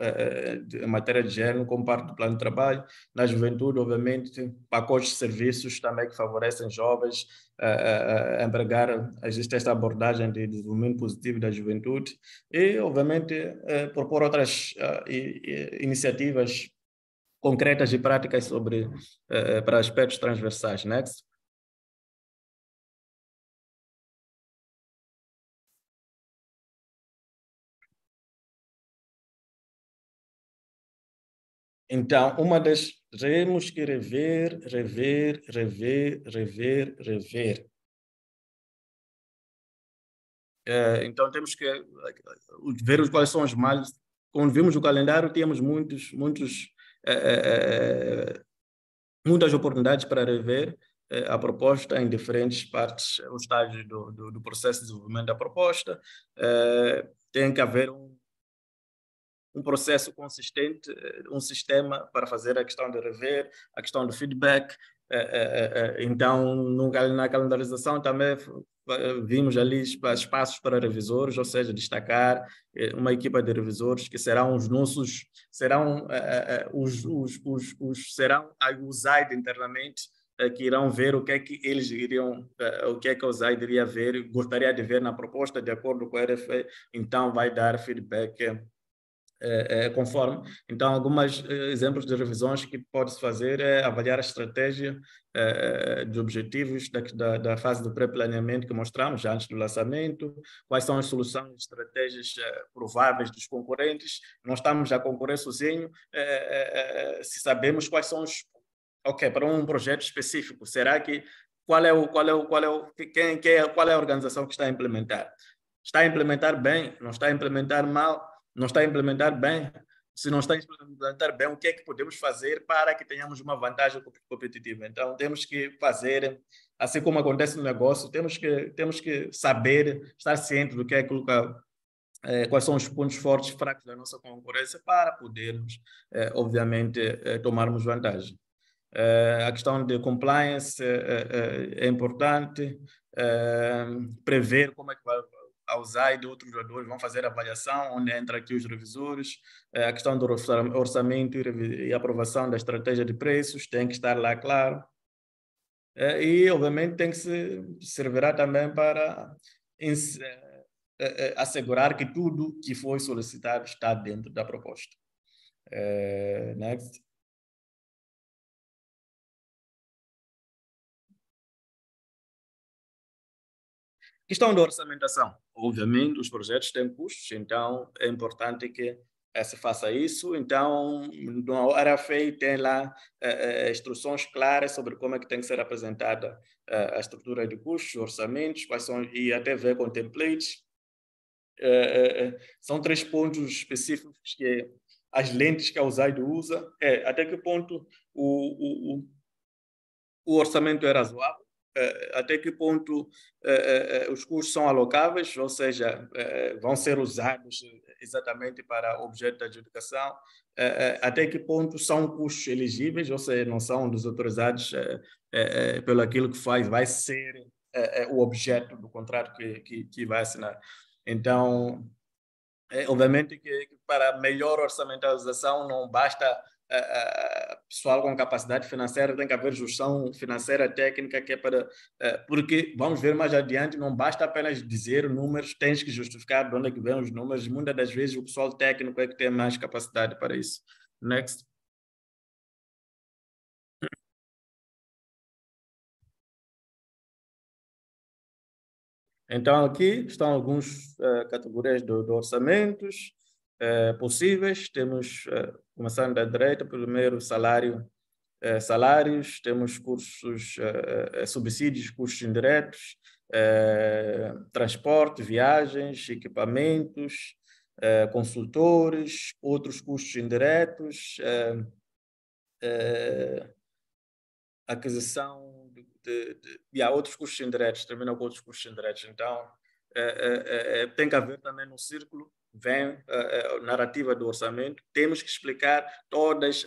em matéria de gênero como parte do plano de trabalho? Na juventude, obviamente, pacotes de serviços também que favorecem jovens a empregar. Existe esta abordagem de desenvolvimento positivo da juventude e, obviamente, propor outras iniciativas concretas e práticas para aspectos transversais. Next. Então, temos que rever. Então, temos que ver quais são os males. Quando vimos o calendário, tínhamos muitas oportunidades para rever a proposta em diferentes partes, os estágios do processo de desenvolvimento da proposta. Tem que haver um processo consistente, um sistema para fazer a questão de rever, a questão do feedback. Então, na calendarização também vimos ali espaços para revisores, ou seja, destacar uma equipa de revisores que serão os nossos, serão serão os AID internamente, que irão ver o que é que eles iriam, o que é que o ZAID iria ver, gostaria de ver na proposta de acordo com a RFE, então vai dar feedback conforme. Então, alguns exemplos de revisões que pode-se fazer é avaliar a estratégia de objetivos da fase do pré-planeamento que mostramos já antes do lançamento, quais são as soluções, estratégias prováveis dos concorrentes. Não estamos a concorrer sozinho, se sabemos quais são os... Ok, para um projeto específico, será que qual é a organização que está a implementar? Está a implementar bem? Não está a implementar mal? Não está a implementar bem? Se não está a implementar bem, o que é que podemos fazer para que tenhamos uma vantagem competitiva? Então, temos que fazer, assim como acontece no negócio, temos que saber, estar ciente do que é aquilo quais são os pontos fortes e fracos da nossa concorrência para podermos, obviamente, tomarmos vantagem. A questão de compliance é importante, prever como é que vai usar e de outros jogadores vão fazer a avaliação, onde entra aqui os revisores, a questão do orçamento e aprovação da estratégia de preços tem que estar lá claro, e obviamente tem que servirá também para assegurar que tudo que foi solicitado está dentro da proposta. Next. Questão da orçamentação. Obviamente, os projetos têm custos, então é importante que se faça isso. Então, no RFE tem lá instruções claras sobre como é que tem que ser apresentada a estrutura de custos, orçamentos, quais são, e até ver com templates. São 3 pontos específicos que as lentes que a USAID usa, até que ponto o orçamento é razoável, até que ponto os custos são alocáveis, ou seja, vão ser usados exatamente para o objeto da adjudicação, até que ponto são custos elegíveis, ou seja, não são desautorizados pelo aquilo que vai ser o objeto do contrato que vai assinar. Então, obviamente que para melhor orçamentalização não basta pessoal com capacidade financeira, tem que haver gestão financeira técnica, que é para... porque, vamos ver mais adiante, não basta apenas dizer números, tens que justificar de onde é que vêm os números, muitas das vezes o pessoal técnico é que tem mais capacidade para isso. Next. Então, aqui estão algumas categorias de orçamentos possíveis. Temos, começando da direita, primeiro salários, temos custos, subsídios, custos indiretos, transporte, viagens, equipamentos, consultores, outros custos indiretos, aquisição e há outros custos indiretos, termina com outros custos indiretos. Então, tem que haver também no círculo, vem a narrativa do orçamento, temos que explicar todas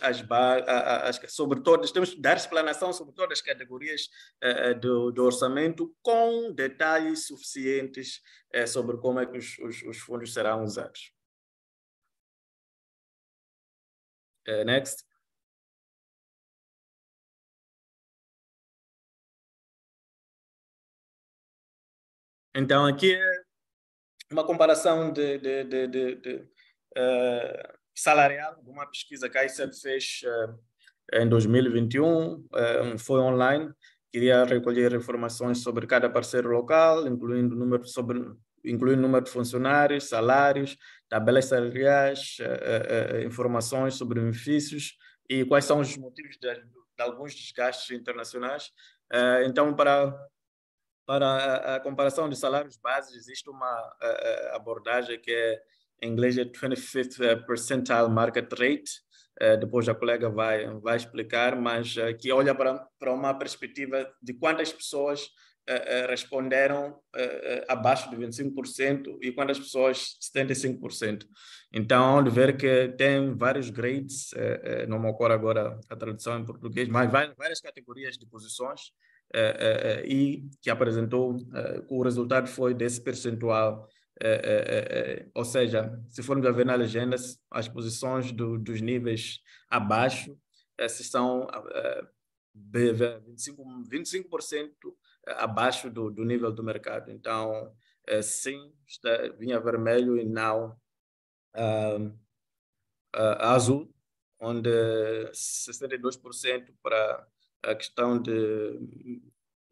sobre todas, temos que dar explanação sobre todas as categorias do orçamento com detalhes suficientes sobre como é que os fundos serão usados. Next. Então, aqui é uma comparação salarial, de uma pesquisa que a ICEP fez em 2021, foi online, queria recolher informações sobre cada parceiro local, incluindo número de funcionários, salários, tabelas salariais, informações sobre benefícios e quais são os motivos de alguns desgastes internacionais. Então, para Para a comparação de salários básicos, existe uma abordagem que em inglês é 25th percentile market rate. Depois a colega vai explicar, mas que olha para uma perspectiva de quantas pessoas responderam abaixo de 25% e quantas pessoas 75%. Então, onde ver que tem vários grades, não me ocorre agora a tradução em português, mas várias categorias de posições, e que apresentou que o resultado foi desse percentual. Ou seja, se formos a ver na legenda, as posições dos níveis abaixo, esses são 25% abaixo do nível do mercado. Então, sim, vinha vermelho e não azul, onde 62% para a questão de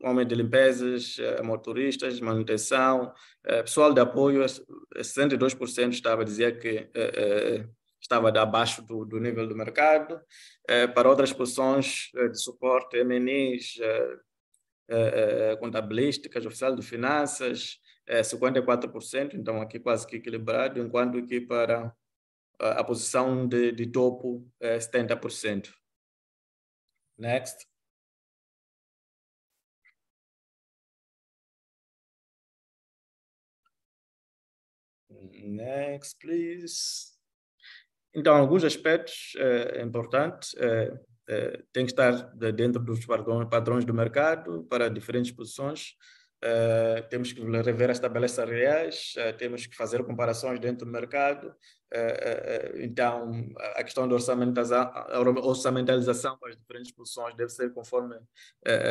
homem de limpezas, motoristas, manutenção, pessoal de apoio, 62% estava a dizer que estava abaixo do nível do mercado. Para outras posições de suporte, MNIs, contabilísticas, oficial de finanças, 54%, então aqui quase que equilibrado, enquanto que para a posição de topo é 70%. Next. Next, please. Então, alguns aspectos importantes tem que estar dentro dos padrões do mercado para diferentes posições. Temos que rever as tabelas salariais, temos que fazer comparações dentro do mercado. Então, a questão da orçamentalização para as diferentes posições deve ser conforme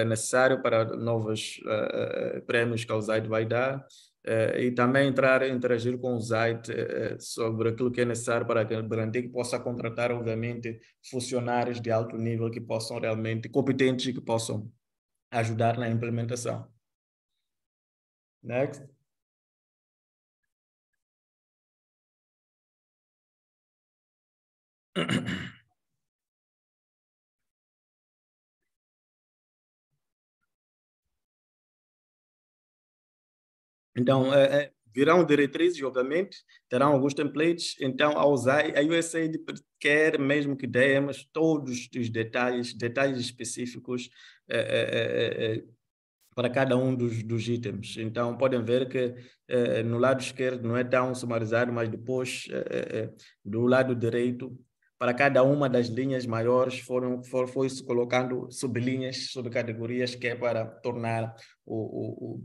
necessário para novos prêmios que o ZAID vai dar. E também interagir com o ZAID sobre aquilo que é necessário para garantir que possa contratar, obviamente, funcionários de alto nível que possam realmente, competentes e que possam ajudar na implementação. Next. Então, virão diretrizes, obviamente, terão alguns templates. Então, a USAID quer mesmo que demos todos os detalhes específicos para cada um dos itens. Então, podem ver que no lado esquerdo não é tão sumarizado, mas depois, do lado direito, para cada uma das linhas maiores, foi-se colocando sublinhas, subcategorias, que é para tornar o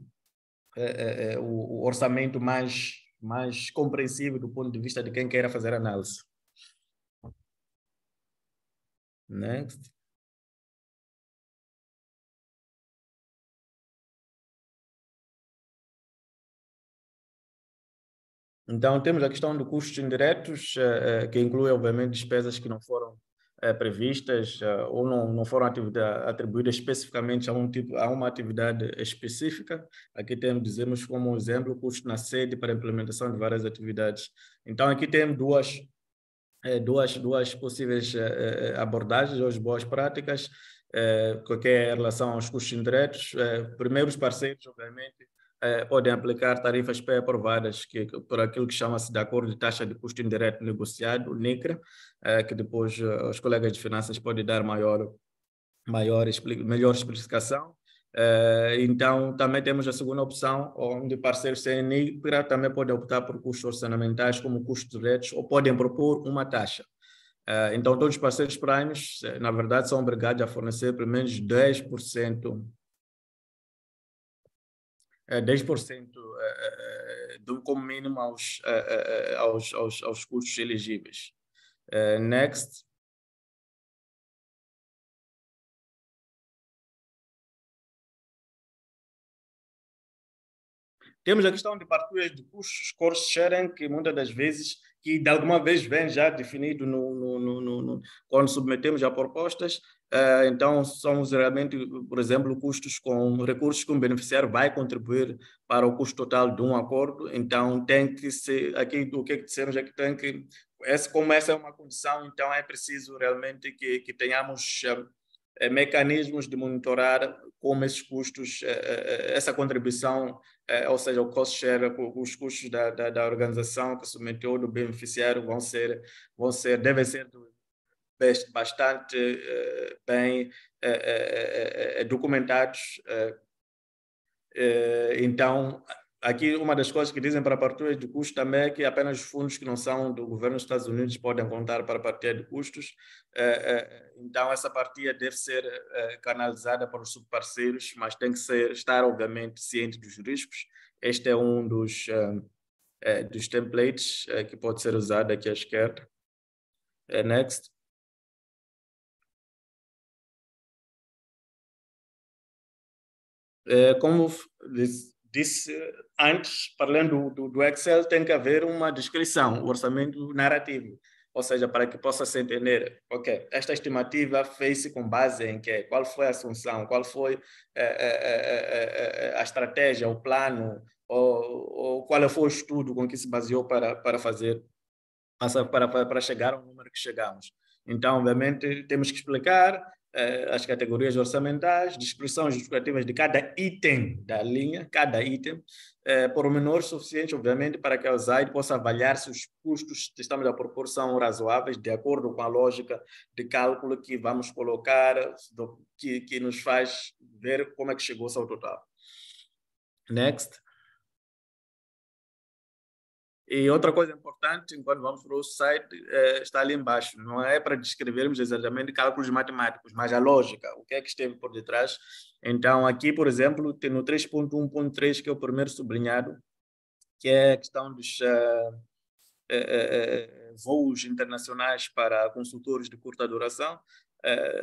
orçamento mais compreensível do ponto de vista de quem queira fazer análise. Next. Então, temos a questão de custos indiretos, que inclui, obviamente, despesas que não foram previstas ou não foram atribuídas especificamente a uma atividade específica. Aqui dizemos como exemplo o custo na sede para a implementação de várias atividades. Então, aqui temos duas possíveis abordagens ou boas práticas, que é em relação aos custos indiretos. Primeiro, os parceiros, obviamente, podem aplicar tarifas pré-aprovadas por aquilo que chama-se de acordo de taxa de custo indireto negociado, NICRA, que depois os colegas de finanças podem dar melhor explicação. Então, também temos a segunda opção, onde parceiros sem NICRA também podem optar por custos orçamentais como custos diretos ou podem propor uma taxa. Então, todos os parceiros primes, na verdade, são obrigados a fornecer pelo menos 10% como mínimo aos custos elegíveis. Next. Temos a questão de partilhas de custos, cost sharing, que muitas das vezes, que de alguma vez vem já definido quando submetemos a propostas. Então, somos realmente, por exemplo, custos com recursos que um beneficiário vai contribuir para o custo total de um acordo. Então, tem que ser, aqui o que dissemos é que tem que, como essa é uma condição, então é preciso realmente que tenhamos mecanismos de monitorar como esses custos, essa contribuição, ou seja, o cost share, os custos da organização que submeteu do beneficiário devem ser bastante bem documentados. Então, aqui uma das coisas que dizem para a partilha de custos também é que apenas os fundos que não são do governo dos Estados Unidos podem contar para a partilha de custos. Então, essa partilha deve ser canalizada para os subparceiros, mas tem que estar, obviamente, ciente dos riscos. Este é um dos templates que pode ser usado aqui à esquerda. Next. Como disse antes, falando do Excel, tem que haver uma descrição, um orçamento narrativo, ou seja, para que possa se entender, ok, esta estimativa fez-se com base em quê? Qual foi a assunção, qual foi a estratégia, o plano, ou qual foi o estudo com que se baseou para chegar ao número que chegamos. Então, obviamente, temos que explicar as categorias orçamentais, descrições justificativas de cada item da linha, cada item, pormenores suficientes, obviamente, para que a USAID possa avaliar se os custos que estamos a propor são razoáveis, de acordo com a lógica de cálculo que vamos colocar, que nos faz ver como é que chegou-se ao total. Next. E outra coisa importante, enquanto vamos para o site, está ali embaixo. Não é para descrevermos exatamente cálculos matemáticos, mas a lógica, o que é que esteve por detrás. Então, aqui, por exemplo, tem no 3.1.3, que é o primeiro sublinhado, que é a questão dos voos internacionais para consultores de curta duração.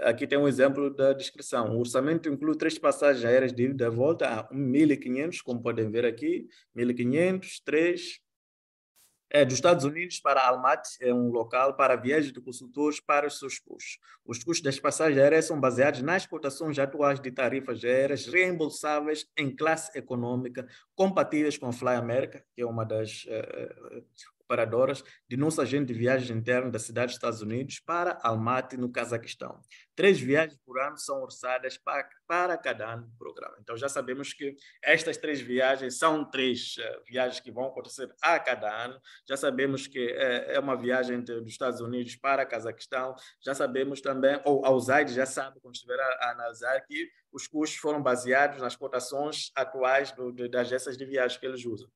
Aqui tem um exemplo da descrição. O orçamento inclui 3 passagens aéreas de ida e volta a 1.500, como podem ver aqui, 1.500, 3... dos Estados Unidos para Almaty, é um local para viagens de consultores para os seus custos. Os custos das passagens aéreas são baseados nas cotações atuais de tarifas aéreas reembolsáveis em classe econômica, compatíveis com a Fly America, que é uma das operadoras de nosso agente de viagens interno da cidade dos Estados Unidos para Almaty, no Cazaquistão. 3 viagens por ano são orçadas para cada ano do programa. Então, já sabemos que estas 3 viagens são 3 viagens que vão acontecer a cada ano. Já sabemos que é uma viagem dos Estados Unidos para Cazaquistão. Já sabemos também, ou a USAID já sabe, quando estiver a analisar, que os custos foram baseados nas cotações atuais das agências de viagem que eles usam.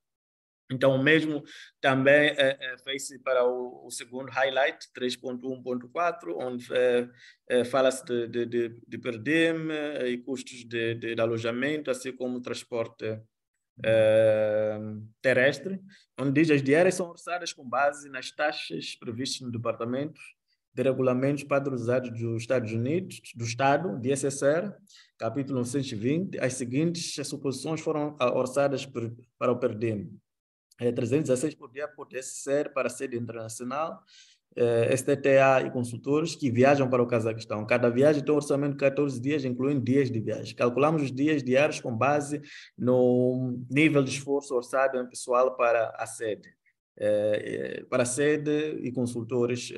Então, o mesmo também fez-se para o segundo highlight, 3.1.4, onde fala-se de per diem e custos de alojamento, assim como transporte terrestre, onde diz as diárias são orçadas com base nas taxas previstas no Departamento de Regulamentos Padronizados dos Estados Unidos, do Estado, DSSR, capítulo 920. As seguintes suposições foram orçadas para o per diem. 316 por dia pode ser para a sede internacional, STTA e consultores que viajam para o Cazaquistão. Cada viagem tem um orçamento de 14 dias, incluindo dias de viagem. Calculamos os dias diários com base no nível de esforço orçado em pessoal para a sede. Para a sede e consultores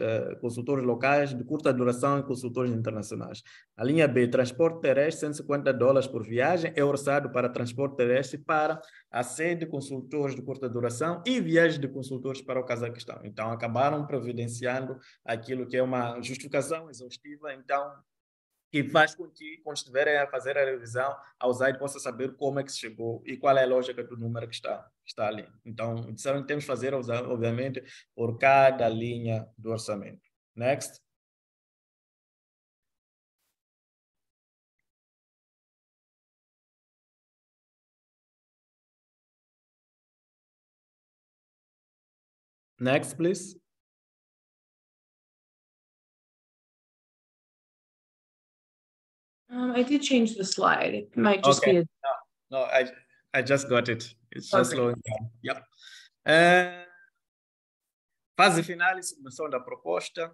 locais de curta duração e consultores internacionais. A linha B, transporte terrestre, $150 por viagem, é orçado para transporte terrestre para a sede de consultores de curta duração e viagens de consultores para o Cazaquistão. Então, acabaram providenciando aquilo que é uma justificação exaustiva, então, que faz com que, quando estiverem a fazer a revisão, a USAID possa saber como é que se chegou e qual é a lógica do número que está ali. Então, disseram que temos que fazer, obviamente, por cada linha do orçamento. Next. Next, please. I did change the slide. It might just be a... No, I just got it. It's just slowing down. Yep. Fase final e submissão da proposta.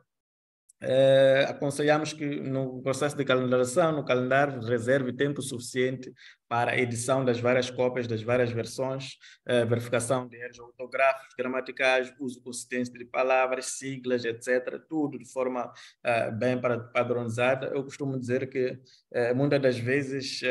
aconselhamos que no processo de calendarização, no calendário, reserve tempo suficiente para a edição das várias cópias, das várias versões, verificação de erros ortográficos, gramaticais, uso consistente de palavras, siglas, etc. Tudo de forma bem padronizada. Eu costumo dizer que muitas das vezes,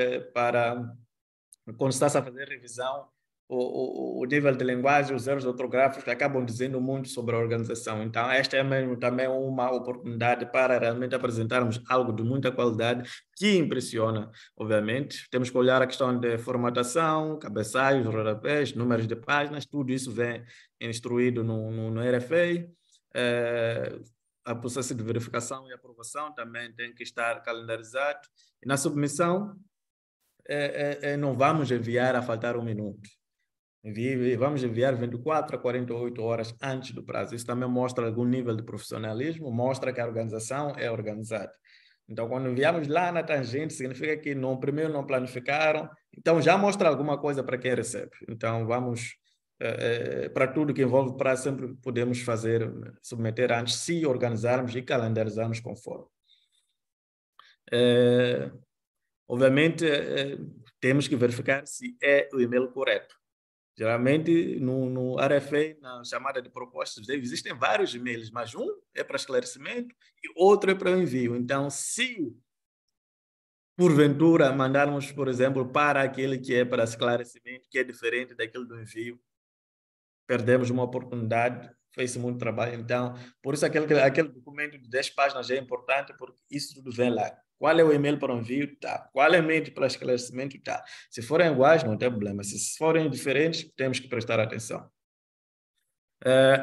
quando está a fazer revisão, o nível de linguagem, os erros ortográficos acabam dizendo muito sobre a organização. Então, esta é mesmo também uma oportunidade para realmente apresentarmos algo de muita qualidade que impressiona, obviamente. Temos que olhar a questão de formatação, cabeçalhos, rodapés, números de páginas, tudo isso vem instruído no RFA. A processo de verificação e aprovação também tem que estar calendarizado. E na submissão, não vamos enviar a faltar 1 minuto. Vamos enviar 24 a 48 horas antes do prazo. Isso também mostra algum nível de profissionalismo, mostra que a organização é organizada. Então, quando enviamos lá na tangente, significa que primeiro não planificaram, então já mostra alguma coisa para quem recebe. Então, vamos, para tudo que envolve prazo, sempre podemos submeter antes, se organizarmos e calendarizarmos conforme. Obviamente, temos que verificar se é o e-mail correto. Geralmente, no RFA, na chamada de propostas, existem vários e-mails, mas um é para esclarecimento e outro é para o envio. Então, se porventura mandarmos, por exemplo, para aquele que é para esclarecimento, que é diferente daquele do envio, perdemos uma oportunidade, fez muito trabalho. Então, por isso aquele documento de 10 páginas é importante, porque isso tudo vem lá. Qual é o e-mail para o envio? Tá. Qual é o e-mail para esclarecimento? Tá. Se forem iguais, não tem problema. Se forem diferentes, temos que prestar atenção.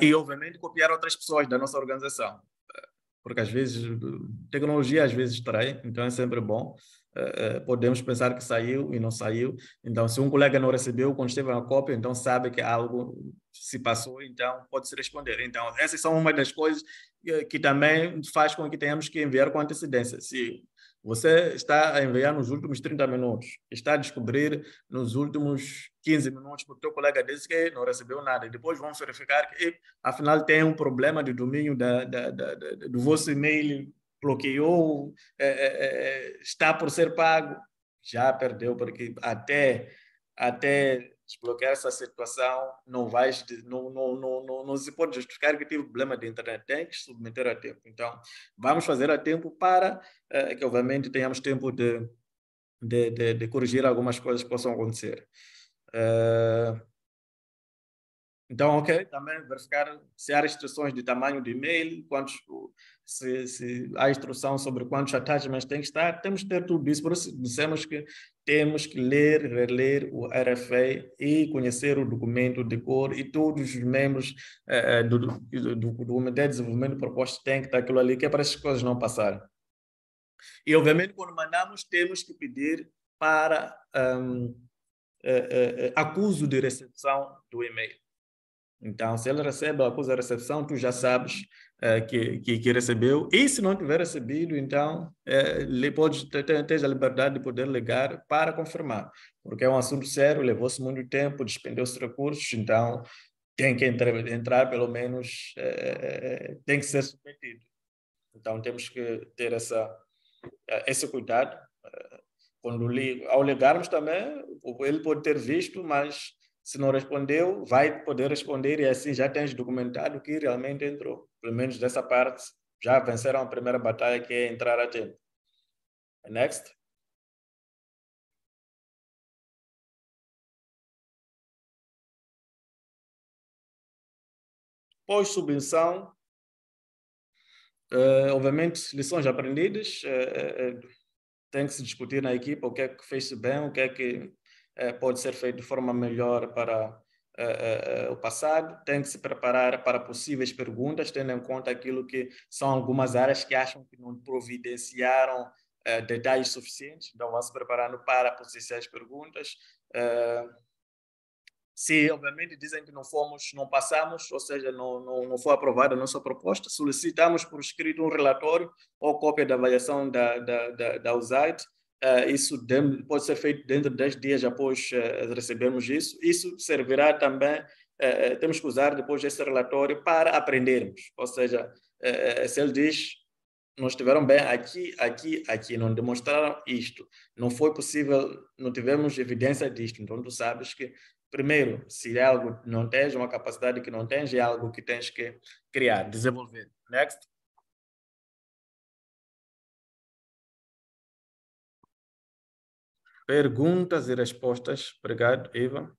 E, obviamente, copiar outras pessoas da nossa organização. Porque, às vezes, tecnologia às vezes trai, então é sempre bom. Podemos pensar que saiu e não saiu. Então, se um colega não recebeu quando esteve na cópia, então sabe que algo se passou, então pode-se responder. Então, essas são uma das coisas que também faz com que tenhamos que enviar com antecedência. Se você está a enviar nos últimos 30 minutos, está a descobrir nos últimos 15 minutos, porque o teu colega disse que não recebeu nada, e depois vamos verificar que, afinal, tem um problema de domínio do vosso e-mail, bloqueou, está por ser pago, já perdeu, porque até desbloquear essa situação não se pode justificar que tive problema de internet, tem que submeter a tempo. Então, vamos fazer a tempo para que, obviamente, tenhamos tempo de corrigir algumas coisas que possam acontecer. Então, ok, também verificar se há restrições de tamanho de e-mail, se há instrução sobre quantos attachments tem que estar, temos que ter tudo isso. Por isso, dissemos que temos que ler, reler o RFA e conhecer o documento de cor, e todos os membros do Comitê de Desenvolvimento de Propostas têm que estar aquilo ali, que é para essas coisas não passarem. E, obviamente, quando mandamos, temos que pedir para acuso de recepção do e-mail. Então, se ele recebe, acusa a recepção, tu já sabes que recebeu. E se não tiver recebido, então, ter a liberdade de poder ligar para confirmar. Porque é um assunto sério, levou-se muito tempo, despendeu-se recursos, então tem que entrar pelo menos, tem que ser submetido. Então, temos que ter esse cuidado. Ao ligarmos também, ele pode ter visto, mas se não respondeu, vai poder responder, e assim já tens documentado que realmente entrou. Pelo menos dessa parte, já venceram a primeira batalha, que é entrar a tempo. Next. Pós-submissão, obviamente, lições aprendidas, tem que se discutir na equipa o que é que fez bem, o que é que pode ser feito de forma melhor para o passado, tem que se preparar para possíveis perguntas, tendo em conta aquilo que são algumas áreas que acham que não providenciaram detalhes suficientes, então vão se preparando para possíveis perguntas. Se, obviamente, dizem que não passamos, ou seja, não foi aprovada a nossa proposta, solicitamos por escrito um relatório ou cópia da avaliação da USAID. Isso pode ser feito dentro de 10 dias após recebermos isso. Isso servirá também, temos que usar depois esse relatório para aprendermos. Ou seja, se ele diz não estiveram bem aqui, não demonstraram isto. Não foi possível, não tivemos evidência disto. Então, tu sabes que, primeiro, se é algo que não tens, uma capacidade que não tens, é algo que tens que criar, desenvolver. Next. Perguntas e respostas. Obrigado, Eva.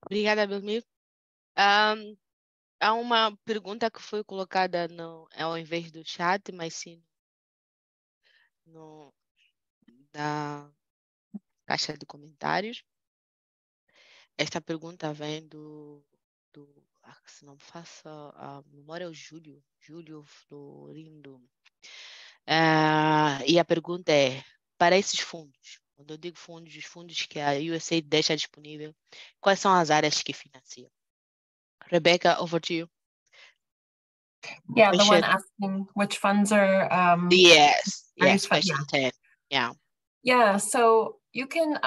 Obrigada, Belmiro. Há uma pergunta que foi colocada ao invés do chat, mas sim na caixa de comentários. Esta pergunta vem se não me faça a memória, é o Júlio Florindo. E a pergunta é, para esses fundos, quando eu digo fundos, os fundos que a USAID deixa disponível, quais são as áreas que financiam? Rebecca, over to you. Yeah, the one asking which funds are yes, question 10. Yeah, so you can,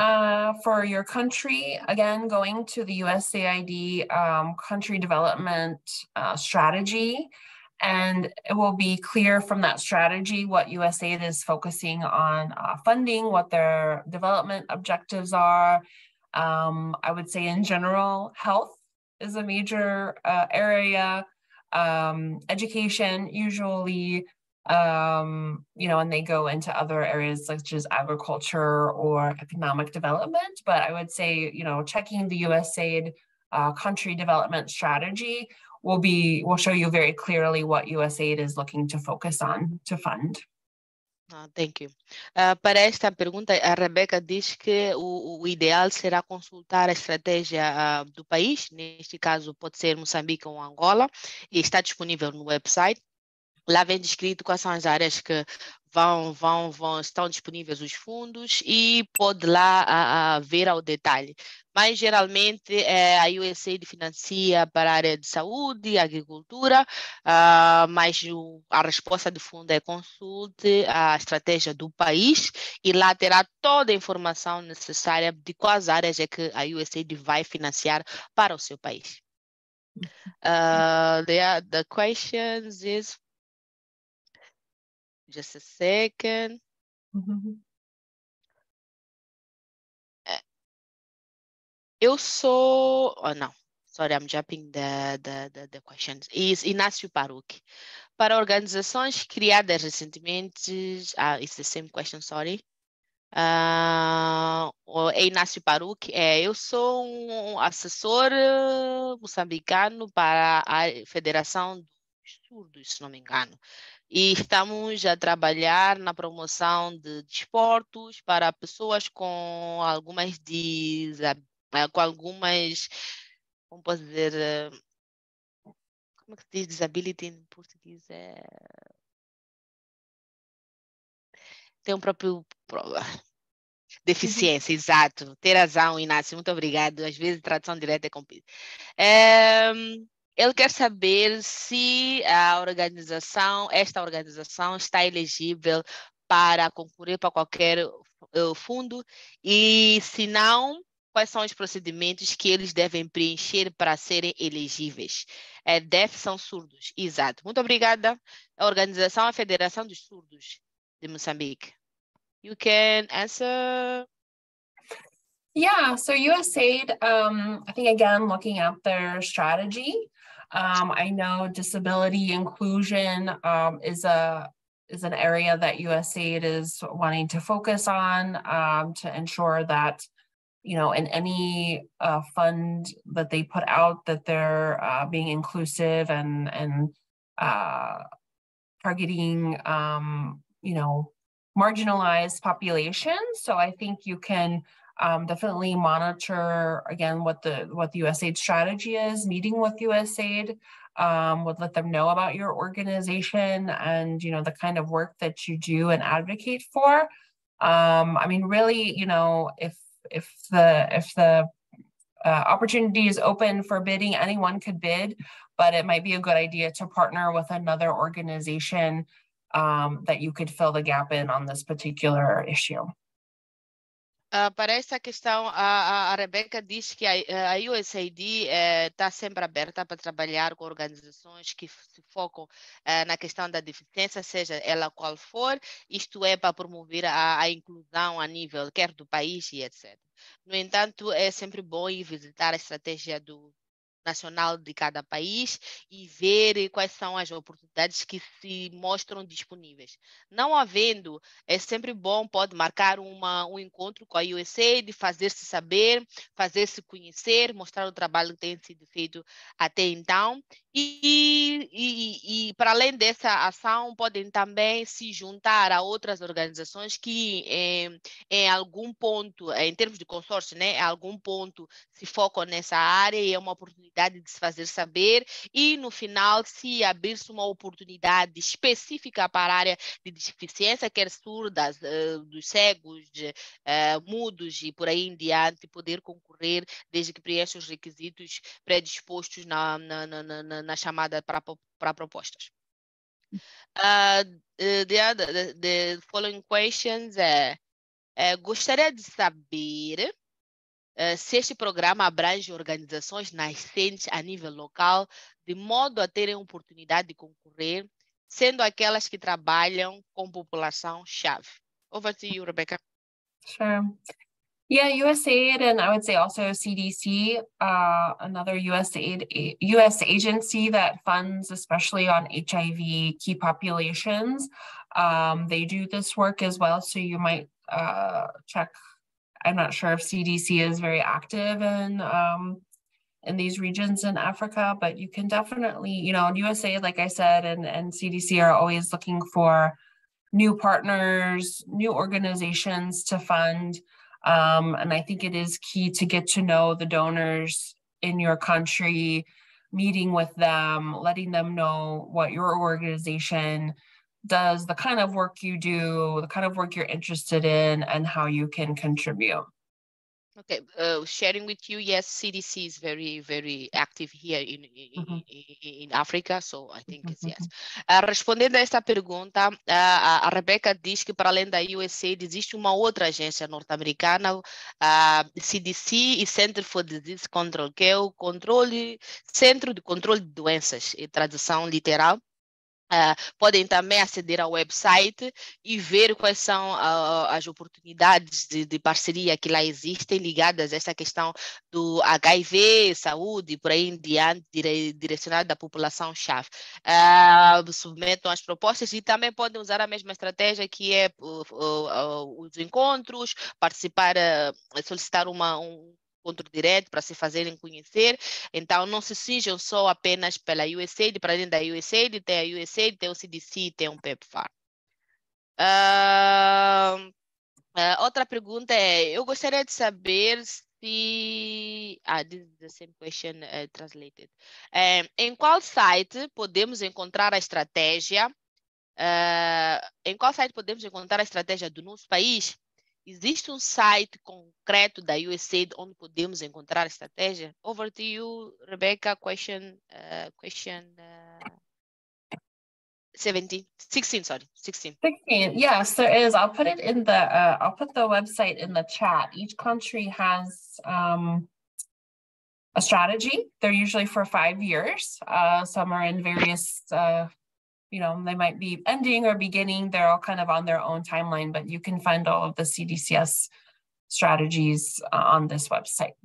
for your country, again, going to the USAID country development strategy, and it will be clear from that strategy what USAID is focusing on funding, what their development objectives are. I would say in general, health is a major area, education usually, and they go into other areas such as agriculture or economic development. But I would say, checking the USAID country development strategy will show you very clearly what USAID is looking to focus on to fund. Thank you. Para esta pergunta, a Rebeca diz que o ideal será consultar a estratégia do país, neste caso pode ser Moçambique ou Angola, e está disponível no website. Lá vem descrito quais são as áreas que estão disponíveis os fundos e pode lá ver ao detalhe. Mas geralmente a USAID financia para a área de saúde, agricultura, mas a resposta do fundo é consulte a estratégia do país e lá terá toda a informação necessária de quais áreas é que a USAID vai financiar para o seu país. The questions is just a second. Eu sou. Oh, no. Sorry, I'm jumping the questions. Is Inácio Paruque. Para organizações criadas recentemente. It's the same question, sorry. Inácio Paruque. Eu sou um assessor moçambicano para a Federação dos Surdos, se não me engano. E estamos a trabalhar na promoção de desportos para pessoas com algumas como posso dizer, como é que se diz disability em português? Tem um próprio deficiência, exato. Ter razão, Inácio, muito obrigado. Às vezes tradução direta é complicada. Ele quer saber se esta organização está elegível para concorrer para qualquer fundo e, se não, quais são os procedimentos que eles devem preencher para serem elegíveis. DEF são surdos, exato. Muito obrigada. A organização é a Federação dos Surdos de Moçambique. You can answer. Yeah, so USAID, I think, again, looking at their strategy, I know disability inclusion is an area that USAID is wanting to focus on to ensure that, in any fund that they put out, that they're being inclusive and targeting, marginalized populations. So I think you can definitely monitor, again, what the USAID strategy is, meeting with USAID, would let them know about your organization and, the kind of work that you do and advocate for. I mean, really, if the opportunity is open for bidding, anyone could bid, but it might be a good idea to partner with another organization that you could fill the gap in on this particular issue. Para essa questão, a Rebeca diz que a USAID está sempre aberta para trabalhar com organizações que se focam na questão da deficiência, seja ela qual for, isto é para promover a inclusão a nível quer do país e etc. No entanto, é sempre bom ir visitar a estratégia nacional de cada país e ver quais são as oportunidades que se mostram disponíveis. Não havendo, é sempre bom, pode marcar um encontro com a USAID, fazer-se saber, fazer-se conhecer, mostrar o trabalho que tem sido feito até então. E para além dessa ação, podem também se juntar a outras organizações que em algum ponto, em termos de consórcio, né, em algum ponto se focam nessa área e é uma oportunidade de se fazer saber e no final se abrir-se uma oportunidade específica para a área de deficiência, quer surdas, dos cegos, mudos e por aí em diante, poder concorrer desde que preencha os requisitos predispostos na chamada para propostas. The following questions gostaria de saber se este programa abrange organizações nascentes a nível local, de modo a terem oportunidade de concorrer, sendo aquelas que trabalham com população-chave. Over to you, Rebecca. Sure. Yeah, USAID and I would say also CDC, another US agency that funds especially on HIV key populations. They do this work as well, so you might check. I'm not sure if CDC is very active in these regions in Africa, but you can definitely, USAID, like I said, and CDC are always looking for new partners, new organizations to fund. And I think it is key to get to know the donors in your country, meeting with them, letting them know what your organization does, the kind of work you do, the kind of work you're interested in, and how you can contribute. Okay, sharing with you, yes, CDC is very, very active here in Africa, so I think it's yes. Respondendo a esta pergunta, a Rebeca diz que para além da USAID existe uma outra agência norte-americana, CDC e Center for Disease Control, que é o Centro de Controle de Doenças, em tradução literal. Podem também aceder ao website e ver quais são as oportunidades de parceria que lá existem ligadas a essa questão do HIV, saúde e por aí em diante, direcionada à população-chave. Submetam as propostas e também podem usar a mesma estratégia que é os encontros, participar, solicitar um encontro direto para se fazerem conhecer. Então, não se cinjam só apenas pela USAID, para dentro da USAID, tem a USAID, tem o CDC, tem o PEPFAR. Outra pergunta eu gostaria de saber se... this is the same question translated. Em qual site podemos encontrar a estratégia? Em qual site podemos encontrar a estratégia do nosso país? Existe site concreto da USAID onde podemos encontrar a estratégia? Over to you, Rebecca. Question 16. 16. Yes, there is. I'll put it in the. I'll put the website in the chat. Each country has a strategy. They're usually for 5 years. Some are in various. They might be ending or beginning. They're all kind of on their own timeline, but you can find all of the CDCS strategies on this website.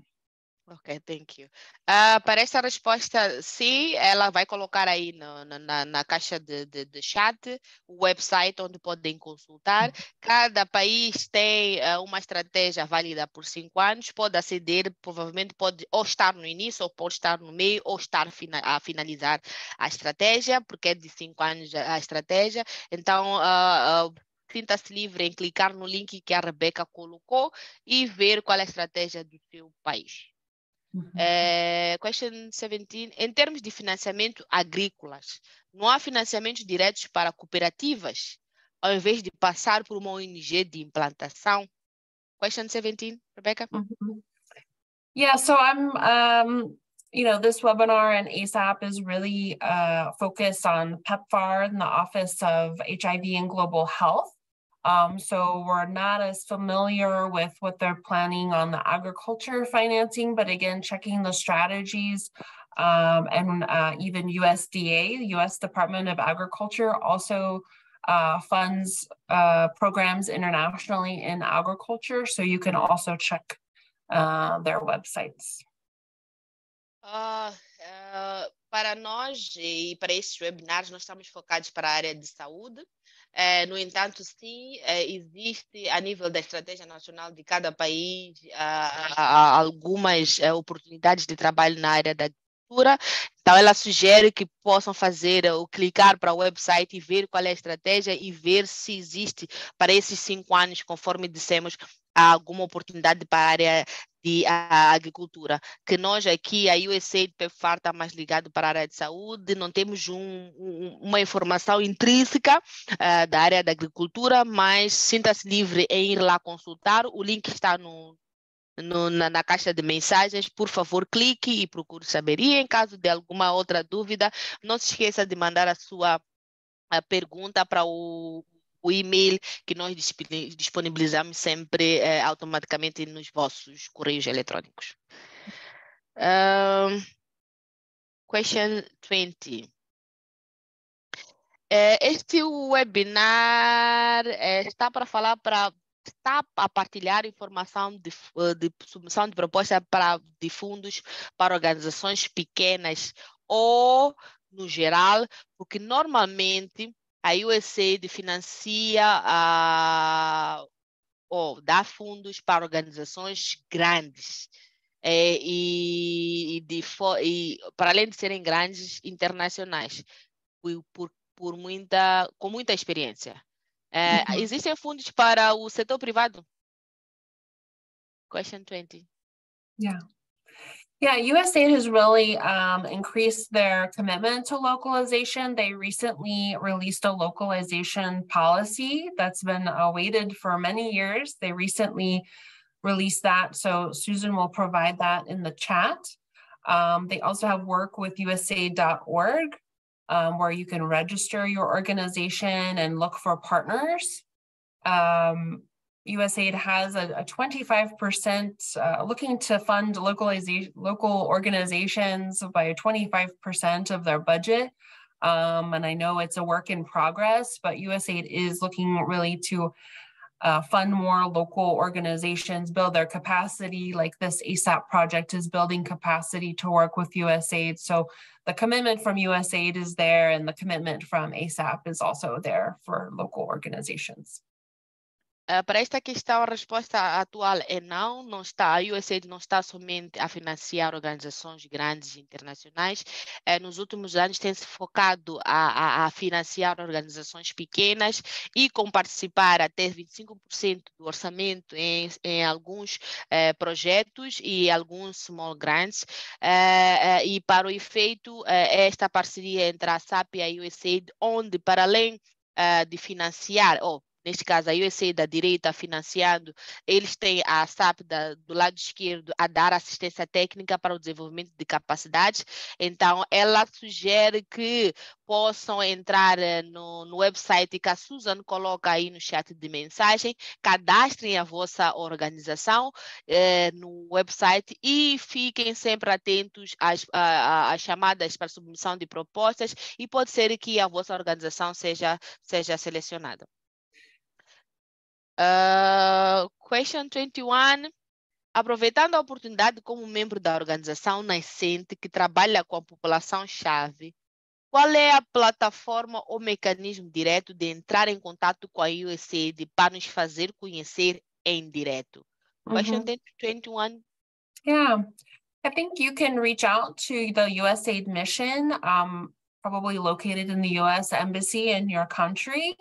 Ok, thank you. Para essa resposta, sim, ela vai colocar aí na caixa de chat o website onde podem consultar. Cada país tem uma estratégia válida por 5 anos, pode aceder, provavelmente pode ou estar no início, ou pode estar no meio, ou estar a finalizar a estratégia, porque é de 5 anos a estratégia. Então, sinta-se livre em clicar no link que a Rebeca colocou e ver qual é a estratégia do seu país. Question 17. Em termos de financiamento agrícolas, não há financiamentos diretos para cooperativas, ao invés de passar por uma ONG de implantação? Question 17, Rebecca? Yeah, so I'm, this webinar and ASAP is really focused on PEPFAR and the Office of HIV and Global Health. So we're not as familiar with what they're planning on the agriculture financing, but again, checking the strategies, and even USDA, the US Department of Agriculture, also funds programs internationally in agriculture. So you can also check their websites. Para nós e para esses webinars, nós estamos focados para a área de saúde. No entanto, sim, existe a nível da estratégia nacional de cada país algumas oportunidades de trabalho na área da agricultura. Então, ela sugere que possam fazer ou clicar para o website e ver qual é a estratégia e ver se existe para esses 5 anos, conforme dissemos, alguma oportunidade para a área de agricultura, que nós aqui, a USAID PEPFAR está mais ligado para a área de saúde, não temos uma informação intrínseca da área da agricultura, mas sinta-se livre em ir lá consultar, o link está na caixa de mensagens, por favor clique e procure saber, e em caso de alguma outra dúvida, não se esqueça de mandar a sua pergunta para o e-mail que nós disponibilizamos sempre automaticamente nos vossos correios eletrônicos. Question 20. Este webinar está a partilhar informação de submissão de proposta de fundos para organizações pequenas ou no geral, porque normalmente a USAID financia ou dá fundos para organizações grandes e para além de serem grandes, internacionais, com muita experiência. Existem fundos para o setor privado? Question 20. Yeah, USAID has really increased their commitment to localization. They recently released a localization policy that's been awaited for many years. They recently released that, so Susan will provide that in the chat. They also have work with USAID.org, where you can register your organization and look for partners. USAID has a 25% looking to fund local organizations by 25% of their budget. And I know it's a work in progress, but USAID is looking really to fund more local organizations, build their capacity, like this ASAP project is building capacity to work with USAID. So the commitment from USAID is there, and the commitment from ASAP is also there for local organizations. Para esta questão, a resposta atual é não está. A USAID não está somente a financiar organizações grandes internacionais. Nos últimos anos tem se focado a financiar organizações pequenas e com participar até 25% do orçamento em alguns projetos e alguns small grants. E para o efeito, esta parceria entre a SAP e a USAID, onde para além de financiar, neste caso, a USAID da direita financiando, eles têm a SAP do lado esquerdo a dar assistência técnica para o desenvolvimento de capacidades. Então, ela sugere que possam entrar no website que a Susan coloca aí no chat de mensagem, cadastrem a vossa organização no website e fiquem sempre atentos às chamadas para submissão de propostas, e pode ser que a vossa organização seja selecionada. Question 21. Aproveitando a oportunidade como membro da organização nascente que trabalha com a população-chave, qual é a plataforma ou mecanismo direto de entrar em contato com a USAID para nos fazer conhecer em direto? Question 21. Yeah, I think you can reach out to the USAID mission, probably located in the US Embassy in your country.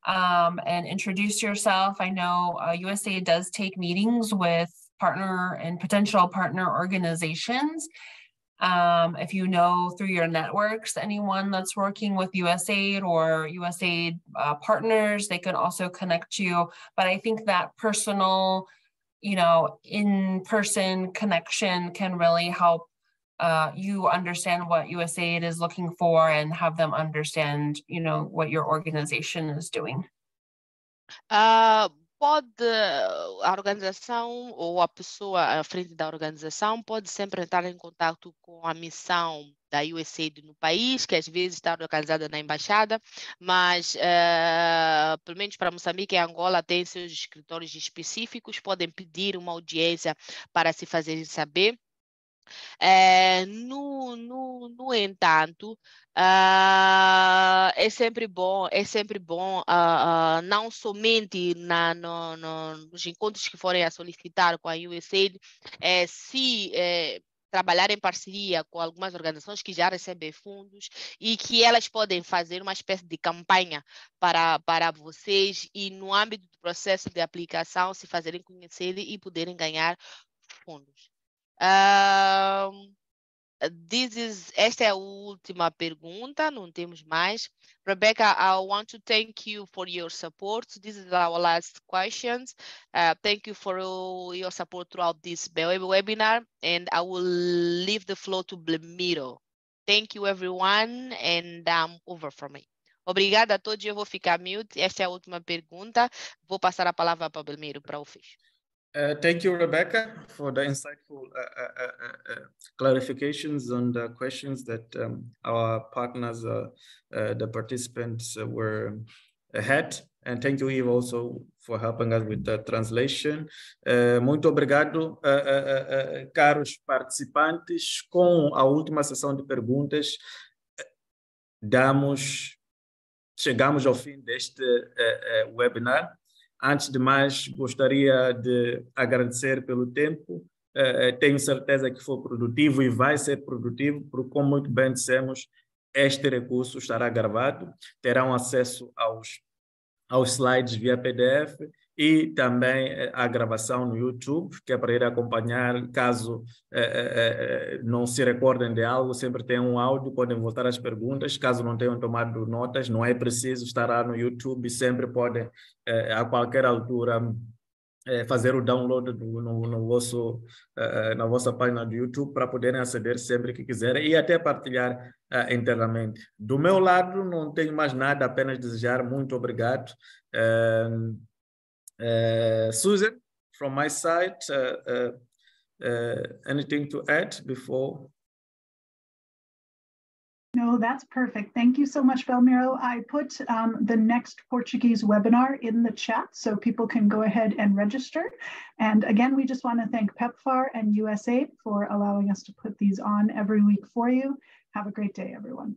And introduce yourself. I know USAID does take meetings with partner and potential partner organizations. If you know through your networks anyone that's working with USAID or USAID partners, they can also connect you. But I think that personal, in-person connection can really help you understand what USAID is looking for and have them understand, what your organization is doing. A organização ou a pessoa à frente da organização pode sempre entrar em contato com a missão da USAID no país, que às vezes está localizada na embaixada, mas pelo menos para Moçambique e Angola tem seus escritórios específicos, podem pedir uma audiência para se fazer saber. No entanto, é sempre bom não somente nos encontros que forem a solicitar com a USAID, se trabalhar em parceria com algumas organizações que já recebem fundos e que elas podem fazer uma espécie de campanha para vocês e no âmbito do processo de aplicação se fazerem conhecer e poderem ganhar fundos. Esta é a última pergunta, não temos mais. Rebecca, I want to thank you for your support. This is our last questions. Thank you for your support throughout this webinar, and I will leave the floor to Belmiro. Thank you, everyone, and over from me. Obrigada a todos, eu vou ficar mute. Esta é a última pergunta. Vou passar a palavra para Belmiro para o fecho. Thank you, Rebecca, for the insightful clarifications on the questions that our partners, the participants had. And thank you, Eve, also for helping us with the translation. Muito obrigado, caros participantes. Com a última sessão de perguntas, chegamos ao fim deste webinar. Antes de mais, gostaria de agradecer pelo tempo. Tenho certeza que foi produtivo e vai ser produtivo, porque, como muito bem dissemos, este recurso estará gravado. Terão acesso aos slides via PDF e também a gravação no YouTube, que é para ir acompanhar. Caso não se recordem de algo, sempre tem um áudio, podem voltar às perguntas. Caso não tenham tomado notas, não é preciso estar lá no YouTube, sempre podem, a qualquer altura, fazer o download na vossa página do YouTube para poderem aceder sempre que quiserem e até partilhar internamente. Do meu lado, não tenho mais nada, apenas desejar muito obrigado. Susan, from my side, anything to add before? No, that's perfect. Thank you so much, Belmiro. I put the next Portuguese webinar in the chat so people can go ahead and register. And again, we just want to thank PEPFAR and USAID for allowing us to put these on every week for you. Have a great day, everyone.